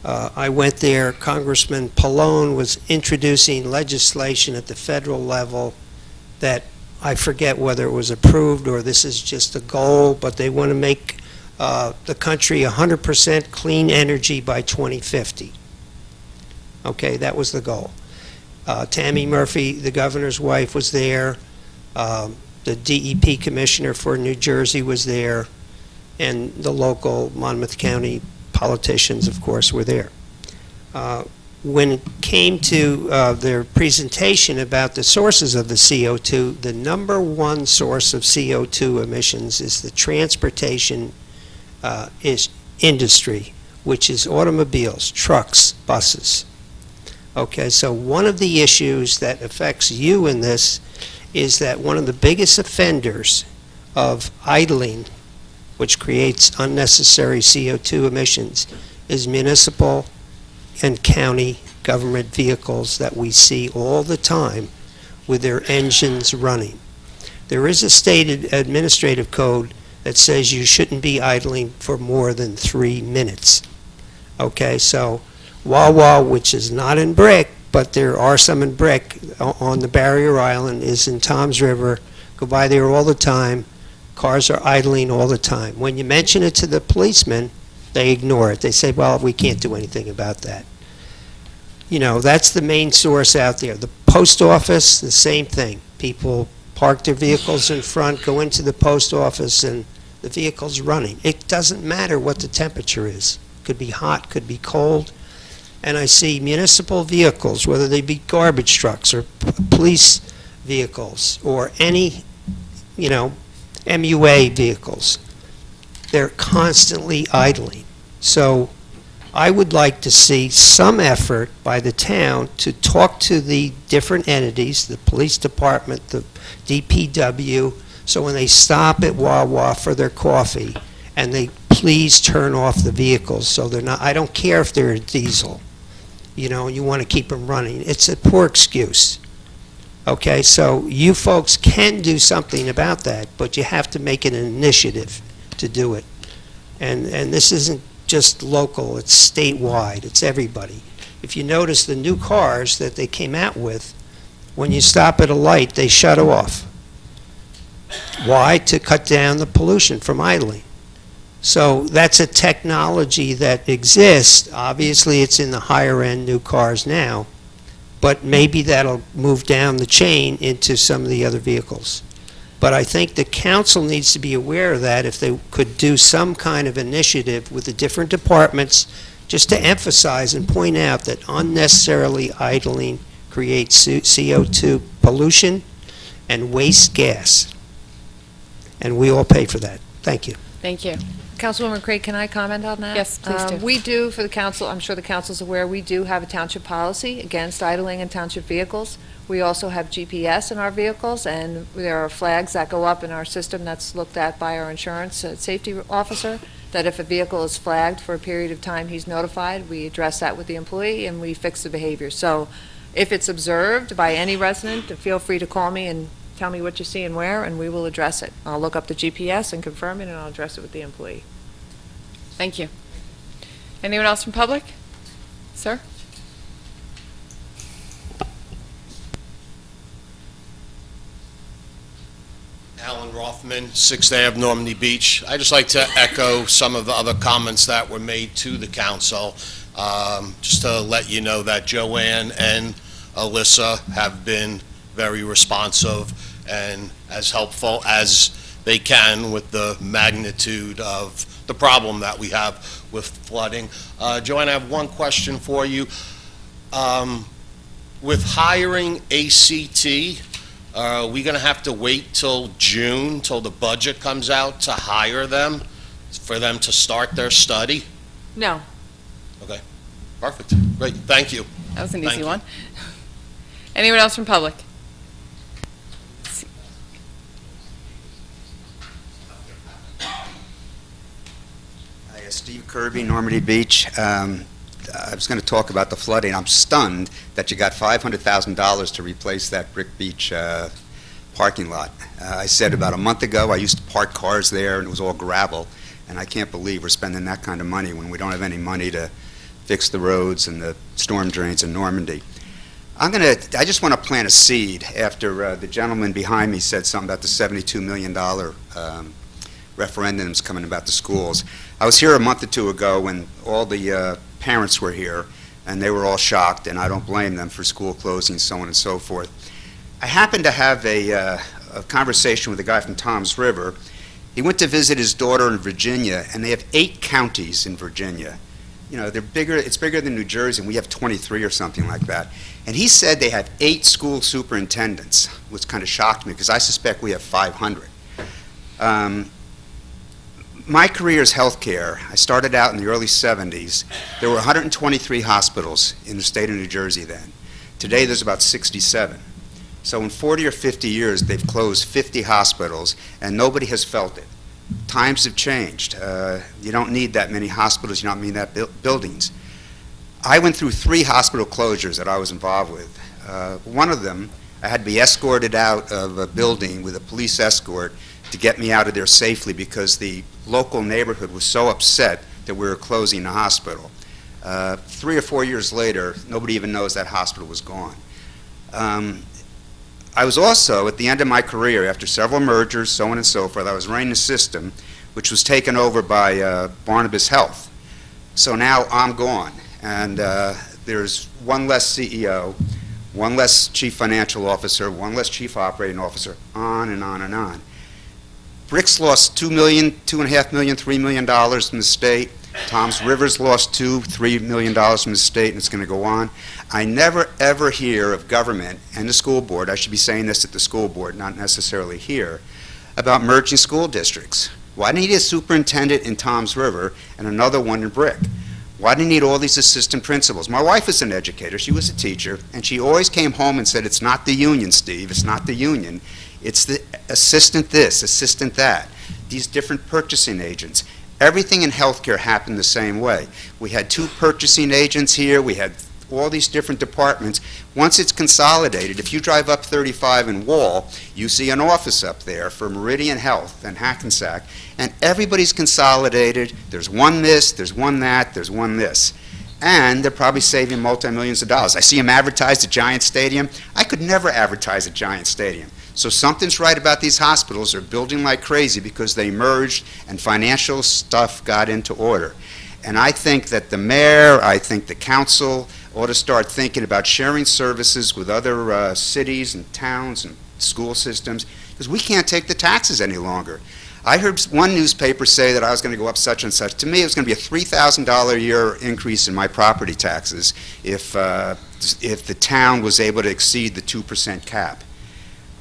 I went there. Congressman Pallone was introducing legislation at the federal level that I forget whether it was approved or this is just a goal, but they want to make the country 100% clean energy by 2050. Okay, that was the goal. Tammy Murphy, the governor's wife, was there. The DEP commissioner for New Jersey was there. And the local Monmouth County politicians, of course, were there. When it came to their presentation about the sources of the CO2, the number one source of CO2 emissions is the transportation industry, which is automobiles, trucks, buses. Okay, so one of the issues that affects you in this is that one of the biggest offenders of idling, which creates unnecessary CO2 emissions, is municipal and county government vehicles that we see all the time with their engines running. There is a state administrative code that says you shouldn't be idling for more than 3 minutes. Okay, so Wawa, which is not in Brick, but there are some in Brick on the Barrier Island, is in Toms River. Go by there all the time. Cars are idling all the time. When you mention it to the policemen, they ignore it. They say, well, we can't do anything about that. You know, that's the main source out there. The post office, the same thing. People park their vehicles in front, go into the post office, and the vehicle's running. It doesn't matter what the temperature is. Could be hot, could be cold. And I see municipal vehicles, whether they be garbage trucks or police vehicles or any, you know, MUA vehicles. They're constantly idling. So I would like to see some effort by the town to talk to the different entities, the police department, the DPW, so when they stop at Wawa for their coffee, and they please turn off the vehicles so they're not, I don't care if they're diesel, you know, you want to keep them running. It's a poor excuse. Okay, so you folks can do something about that, but you have to make it an initiative to do it. And this isn't just local, it's statewide, it's everybody. If you notice the new cars that they came out with, when you stop at a light, they shut off. Why? To cut down the pollution from idling. So that's a technology that exists. Obviously, it's in the higher-end new cars now, but maybe that'll move down the chain into some of the other vehicles. But I think the council needs to be aware of that if they could do some kind of initiative with the different departments just to emphasize and point out that unnecessarily idling creates CO2 pollution and waste gas. And we all pay for that. Thank you. Thank you. Councilwoman Craig, can I comment on that? Yes, please do. We do, for the council, I'm sure the council's aware, we do have a township policy against idling in township vehicles. We also have GPS in our vehicles, and there are flags that go up in our system that's looked at by our insurance safety officer, that if a vehicle is flagged for a period of time, he's notified. We address that with the employee, and we fix the behavior. So if it's observed by any resident, feel free to call me and tell me what you see and where, and we will address it. I'll look up the GPS and confirm it, and I'll address it with the employee. Thank you. Anyone else from public? Sir? Alan Rothman, 6th Ave, Normandy Beach. I'd just like to echo some of the other comments that were made to the council. Just to let you know that Joanne and Alyssa have been very responsive and as helpful as they can with the magnitude of the problem that we have with flooding. Joanne, I have one question for you. With hiring ACT, are we going to have to wait till June, till the budget comes out, to hire them, for them to start their study? No. Okay, perfect. Great, thank you. That was an Thank easy you. one. Anyone else from public? Hi, Steve Kirby, Normandy Beach. I was going to talk about the flooding. I'm stunned that you got $500,000 to replace that Brick Beach parking lot. I said about a month ago I used to park cars there and it was all gravel, and I can't believe we're spending that kind of money when we don't have any money to fix the roads and the storm drains in Normandy. I just want to plant a seed after the gentleman behind me said something about the $72 million referendums coming about the schools. I was here a month or two ago when all the parents were here, and they were all shocked, and I don't blame them for school closing, so on and so forth. I happened to have a conversation with a guy from Toms River. He went to visit his daughter in Virginia, and they have 8 counties in Virginia. You know, they're bigger. It's bigger than New Jersey, and we have 23 or something like that. And he said they have 8 school superintendents, which kind of shocked me because I suspect we have 500. My career is healthcare. I started out in the early 70s. There were 123 hospitals in the state of New Jersey then. Today there's about 67. So in 40 or 50 years, they've closed 50 hospitals, and nobody has felt it. Times have changed. You don't need that many hospitals. You don't need that buildings. I went through 3 hospital closures that I was involved with. One of them, I had to be escorted out of a building with a police escort to get me out of there safely because the local neighborhood was so upset that we were closing the hospital. 3 or 4 years later, nobody even knows that hospital was gone. I was also, at the end of my career, after several mergers, so on and so forth, I was running a system which was taken over by Barnabas Health. So now I'm gone, and there's one less CEO, one less chief financial officer, one less chief operating officer, on and on and on. Brick's lost $2 million, $2.5 million, $3 million from the state. Toms River's lost $2-3 million from the state, and it's going to go on. I never, ever hear of government and the school board, I should be saying this at the school board, not necessarily here, about merging school districts. Why do you need a superintendent in Toms River and another one in Brick? Why do you need all these assistant principals? My wife is an educator, she was a teacher, and she always came home and said, it's not the union, Steve, it's not the union. It's the assistant this, assistant that, these different purchasing agents. Everything in healthcare happened the same way. We had 2 purchasing agents here, we had all these different departments. Once it's consolidated, if you drive up 35 in Wall, you see an office up there for Meridian Health and Hackensack, and everybody's consolidated. There's one this, there's one that, there's one this. And they're probably saving multi-millions of dollars. I see them advertised at Giant Stadium. I could never advertise at Giant Stadium. So something's right about these hospitals. They're building like crazy because they merged and financial stuff got into order. And I think that the mayor, I think the council ought to start thinking about sharing services with other cities and towns and school systems because we can't take the taxes any longer. I heard one newspaper say that I was going to go up such and such. To me, it was going to be a $3,000 a year increase in my property taxes if the town was able to exceed the 2% cap.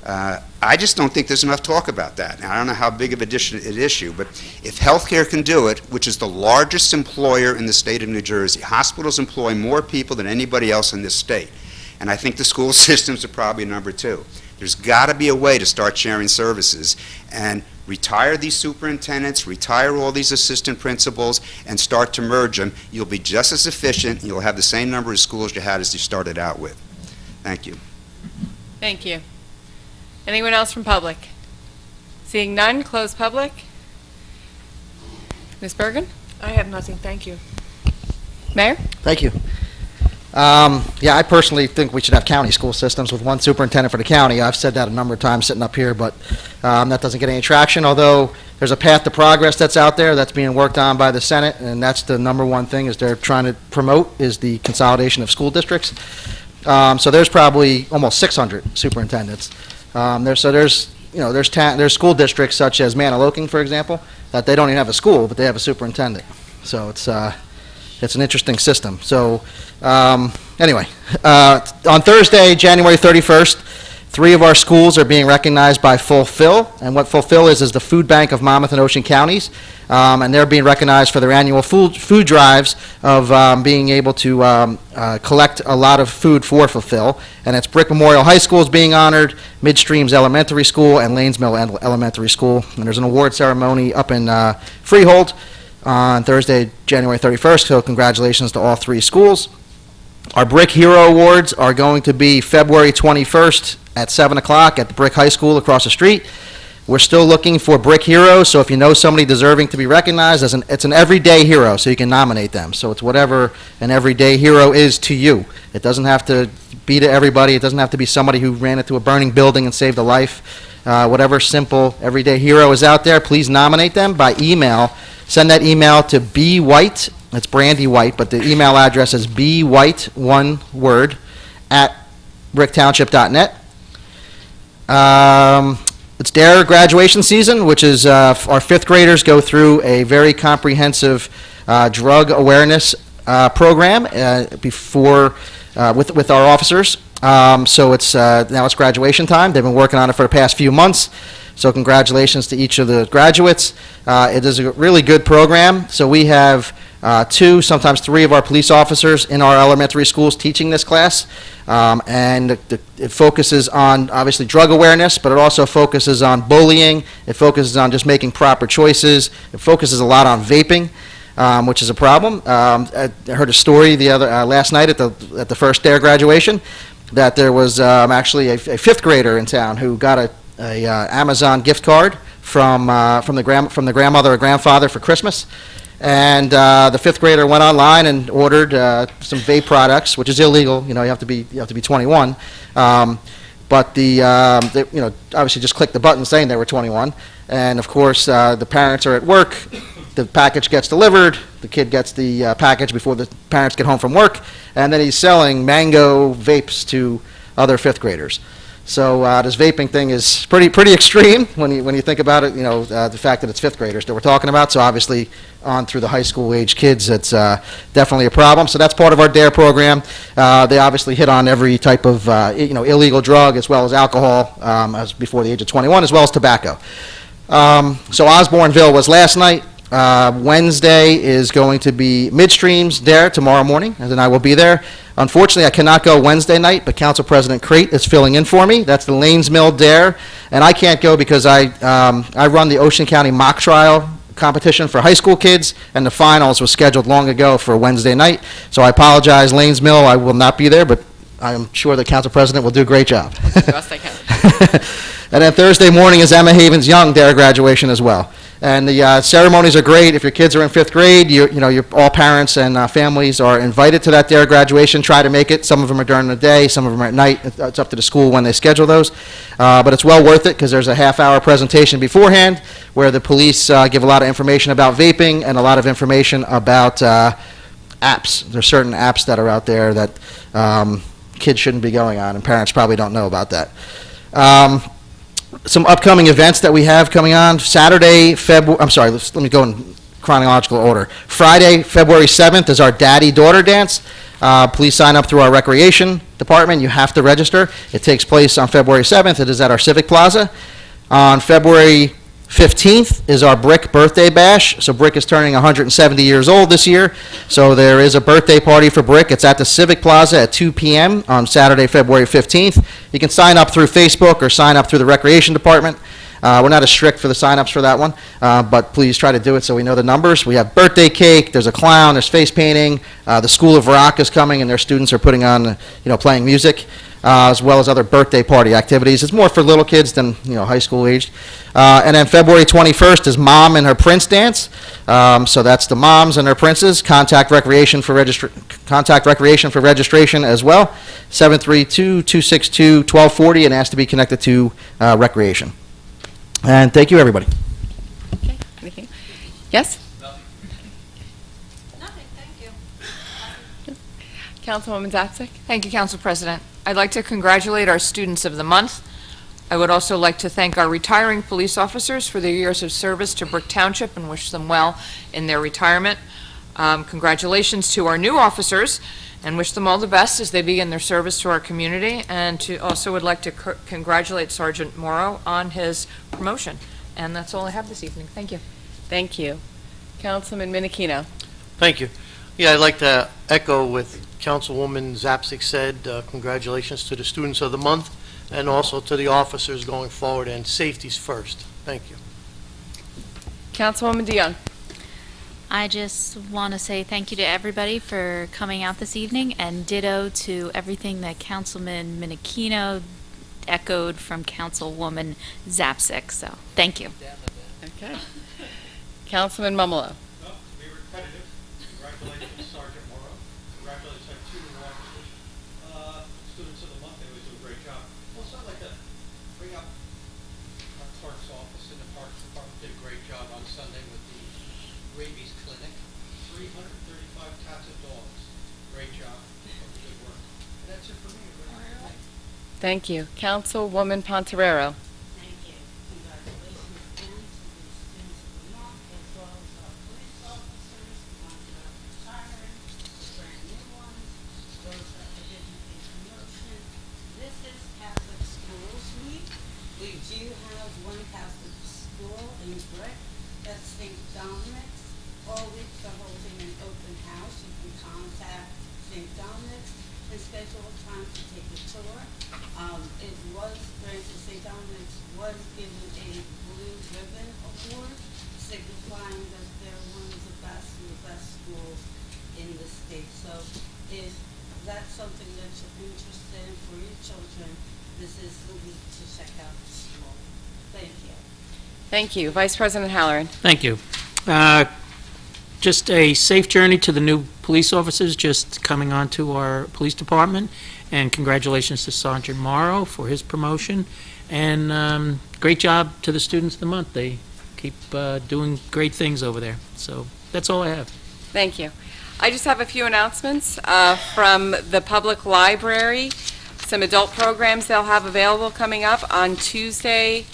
I just don't think there's enough talk about that. Now, I don't know how big of an issue, but if healthcare can do it, which is the largest employer in the state of New Jersey, hospitals employ more people than anybody else in this state. And I think the school systems are probably number 2. There's got to be a way to start sharing services and retire these superintendents, retire all these assistant principals, and start to merge them. You'll be just as efficient, and you'll have the same number of schools you had as you started out with. Thank you. Thank you. Anyone else from public? Seeing none, close public. Ms. Bergen? I have nothing, thank you. Mayor? Thank you. Yeah, I personally think we should have county school systems with one superintendent for the county. I've said that a number of times sitting up here, but that doesn't get any traction, although there's a path to progress that's out there that's being worked on by the Senate, and that's the number one thing is they're trying to promote is the consolidation of school districts. So there's probably almost 600 superintendents. There's school districts such as Manaloking, for example, that they don't even have a school, but they have a superintendent. So it's an interesting system. So anyway, on Thursday, January 31st, 3 of our schools are being recognized by Fulfill, and what Fulfill is the food bank of Monmouth and Ocean counties, and they're being recognized for their annual food drives of being able to collect a lot of food for Fulfill, and it's Brick Memorial High School is being honored, Midstreams Elementary School, and Lanes Mill Elementary School, and there's an award ceremony up in Freehold on Thursday, January 31st, so congratulations to all 3 schools. Our Brick Hero Awards are going to be February 21st at 7 o'clock at the Brick High School across the street. We're still looking for Brick Heroes, so if you know somebody deserving to be recognized, it's an everyday hero, so you can nominate them. So it's whatever an everyday hero is to you. It doesn't have to be to everybody. It doesn't have to be somebody who ran into a burning building and saved a life. Whatever simple everyday hero is out there, please nominate them by email. Send that email to bwhite, it's Brandy White, but the email address is bwhite, one word, at bricktownship.net. It's their graduation season, which is our 5th graders go through a very comprehensive drug awareness program with our officers. So it's now it's graduation time. They've been working on it for the past few months. So congratulations to each of the graduates. It is a really good program. So we have 2, sometimes 3 of our police officers in our elementary schools teaching this class. And it focuses on, obviously, drug awareness, but it also focuses on bullying. It focuses on just making proper choices. It focuses a lot on vaping, which is a problem. I heard a story last night at the first DARE graduation that there was actually a 5th grader in town who got a Amazon gift card from the grandmother or grandfather for Christmas, and the 5th grader went online and ordered some vape products, which is illegal. You have to be 21. But they obviously just clicked the button saying they were 21, and of course the parents are at work. The package gets delivered. The kid gets the package before the parents get home from work, and then he's selling mango vapes to other 5th graders. So this vaping thing is pretty extreme when you think about it. The fact that it's 5th graders that we're talking about. So obviously on through the high school age kids, it's definitely a problem. So that's part of our DARE program. They obviously hit on every type of illegal drug as well as alcohol as before the age of 21, as well as tobacco. So Osborneville was last night. Wednesday is going to be Midstreams DARE tomorrow morning, and then I will be there. Unfortunately, I cannot go Wednesday night, but Council President Crate is filling in for me. That's the Lanes Mill DARE, and I can't go because I run the Ocean County mock trial competition for high school kids, and the finals was scheduled long ago for Wednesday night. So I apologize, Lanes Mill, I will not be there, but I'm sure the Council President will do a great job. Best I can. And then Thursday morning is Emma Haven's Young DARE graduation as well. And the ceremonies are great. If your kids are in 5th grade, all parents and families are invited to that DARE graduation. Try to make it. Some of them are during the day, some of them are at night. It's up to the school when they schedule those. But it's well worth it because there's a half-hour presentation beforehand where the police give a lot of information about vaping and a lot of information about apps. There's certain apps that are out there that kids shouldn't be going on, and parents probably don't know about that. Some upcoming events that we have coming on. Saturday, let me go in chronological order. Friday, February 7th is our daddy-daughter dance. Please sign up through our Recreation Department. You have to register. It takes place on February 7th. It is at our Civic Plaza. On February 15th is our Brick Birthday Bash. So Brick is turning 170 years old this year. So there is a birthday party for Brick. It's at the Civic Plaza at 2 p.m. on Saturday, February 15th. You can sign up through Facebook or sign up through the Recreation Department. We're not as strict for the sign-ups for that one, but please try to do it so we know the numbers. We have birthday cake, there's a clown, there's face painting, the School of Rock is coming, and their students are putting on, playing music, as well as other birthday party activities. It's more for little kids than, high school aged. And then February 21st is Mom and Her Prince Dance. So that's the moms and their princes. Contact Recreation for registration as well, 732-262-1240, and ask to be connected to Recreation. And thank you, everybody. Okay, anything? Yes? Nothing, thank you. Councilwoman Zapsik? Thank you, Council President. I'd like to congratulate our students of the month. I would also like to thank our retiring police officers for their years of service to Brick Township and wish them well in their retirement. Congratulations to our new officers and wish them all the best as they begin their service to our community. And also would like to congratulate Sergeant Morrow on his promotion. And that's all I have this evening. Thank you. Thank you. Councilman Minikino? Thank you. Yeah, I'd like to echo what Councilwoman Zapsik said. Congratulations to the students of the month and also to the officers going forward, and safety's first. Thank you. Councilwoman DeYoung? I just want to say thank you to everybody for coming out this evening, and ditto to everything that Councilman Minikino echoed from Councilwoman Zapsik. So, thank you. Okay. Councilman Mumolo? No, we were repetitive. Congratulations, Sergeant Morrow. Congratulations to two new officers. Students of the month, they always do a great job. Also, I'd like to bring up our clerk's office in the Parks Department. Did a great job on Sunday with the rabies clinic. 335 cats and dogs. Great job. Good work. And that's it for me. Thank you. Councilwoman Pontorero? Thank you. Congratulations again to the students of the month, as well as our police officers, the ones that are retiring, the brand new ones, those that are getting a promotion. This is Catholic Schools Week. We do have one Catholic school in Brick, that's St. Dominic's. All week they're holding an open house. You can contact St. Dominic's and schedule a time to take a tour. It was, granted, St. Dominic's was given a Blue Ribbon Award, signifying that they're one of the best and the best schools in the state. So if that's something that you're interested in for your children, this is the week to check out the school. Thank you. Thank you. Vice President Halloran? Thank you. Just a safe journey to the new police officers just coming onto our police department, and congratulations to Sergeant Morrow for his promotion, and great job to the students of the month. They keep doing great things over there. So that's all I have. Thank you. I just have a few announcements from the public library. Some adult programs they'll have available coming up on Tuesday,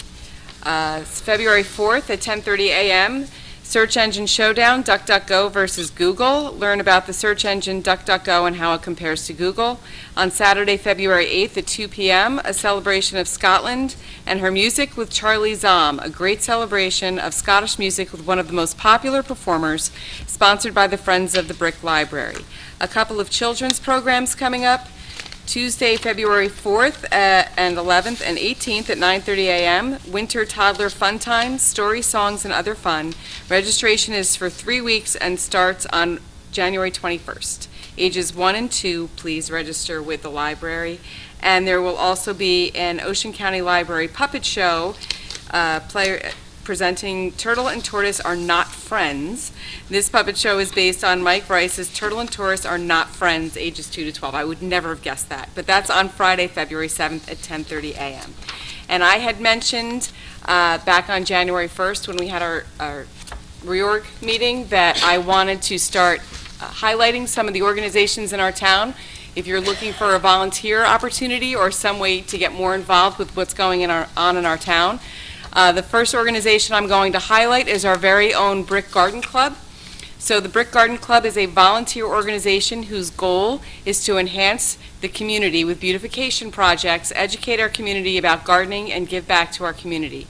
February 4th at 10:30 a.m. Search Engine Showdown, DuckDuckGo versus Google. Learn about the search engine DuckDuckGo and how it compares to Google. On Saturday, February 8th at 2 p.m., a celebration of Scotland and her music with Charlie Zom, a great celebration of Scottish music with one of the most popular performers, sponsored by the Friends of the Brick Library. A couple of children's programs coming up. Tuesday, February 4th and 11th and 18th at 9:30 a.m. Winter Toddler Fun Time, Story, Songs, and Other Fun. Registration is for 3 weeks and starts on January 21st. Ages 1 and 2, please register with the library. And there will also be an Ocean County Library puppet show presenting Turtle and Tortoise Are Not Friends. This puppet show is based on Mike Rice's Turtle and Tortoise Are Not Friends, ages 2 to 12. I would never have guessed that, but that's on Friday, February 7th at 10:30 a.m. And I had mentioned back on January 1st when we had our reorg meeting that I wanted to start highlighting some of the organizations in our town. If you're looking for a volunteer opportunity or some way to get more involved with what's going on in our town, the first organization I'm going to highlight is our very own Brick Garden Club. So the Brick Garden Club is a volunteer organization whose goal is to enhance the community with beautification projects, educate our community about gardening, and give back to our community.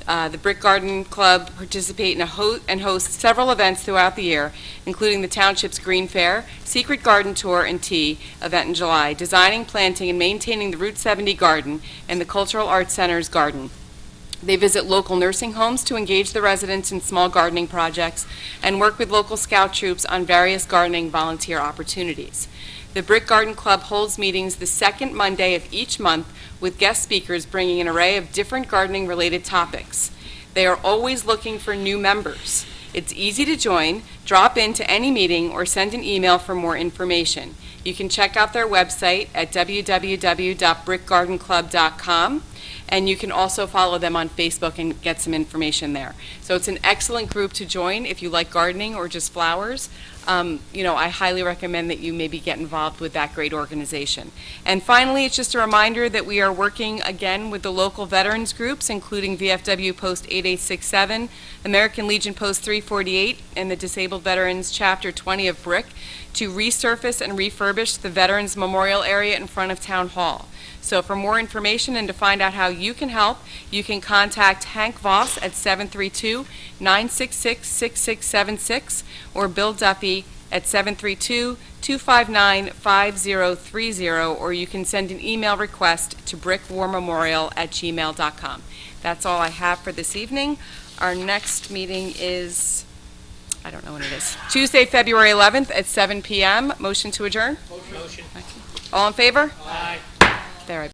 The Brick Garden Club participate in and host several events throughout the year, including the Township's Green Fair, Secret Garden Tour and Tea event in July, designing, planting, and maintaining the Route 70 Garden and the Cultural Arts Center's garden. They visit local nursing homes to engage the residents in small gardening projects and work with local scout troops on various gardening volunteer opportunities. The Brick Garden Club holds meetings the second Monday of each month with guest speakers bringing an array of different gardening-related topics. They are always looking for new members. It's easy to join. Drop into any meeting or send an email for more information. You can check out their website at www.brickgardenclub.com, and you can also follow them on Facebook and get some information there. So it's an excellent group to join if you like gardening or just flowers. I highly recommend that you maybe get involved with that great organization. And finally, it's just a reminder that we are working again with the local veterans groups, including VFW Post 8867, American Legion Post 348, and the Disabled Veterans Chapter 20 of Brick, to resurface and refurbish the Veterans Memorial area in front of Town Hall. So for more information and to find out how you can help, you can contact Hank Voss at 732-966-6676 or Bill Duffy at 732-259-5030, or you can send an email request to brickwarmemorial@gmail.com. That's all I have for this evening. Our next meeting is, I don't know when it is, Tuesday, February 11th at 7 p.m. Motion to adjourn? Motion. All in favor? Aye. There, I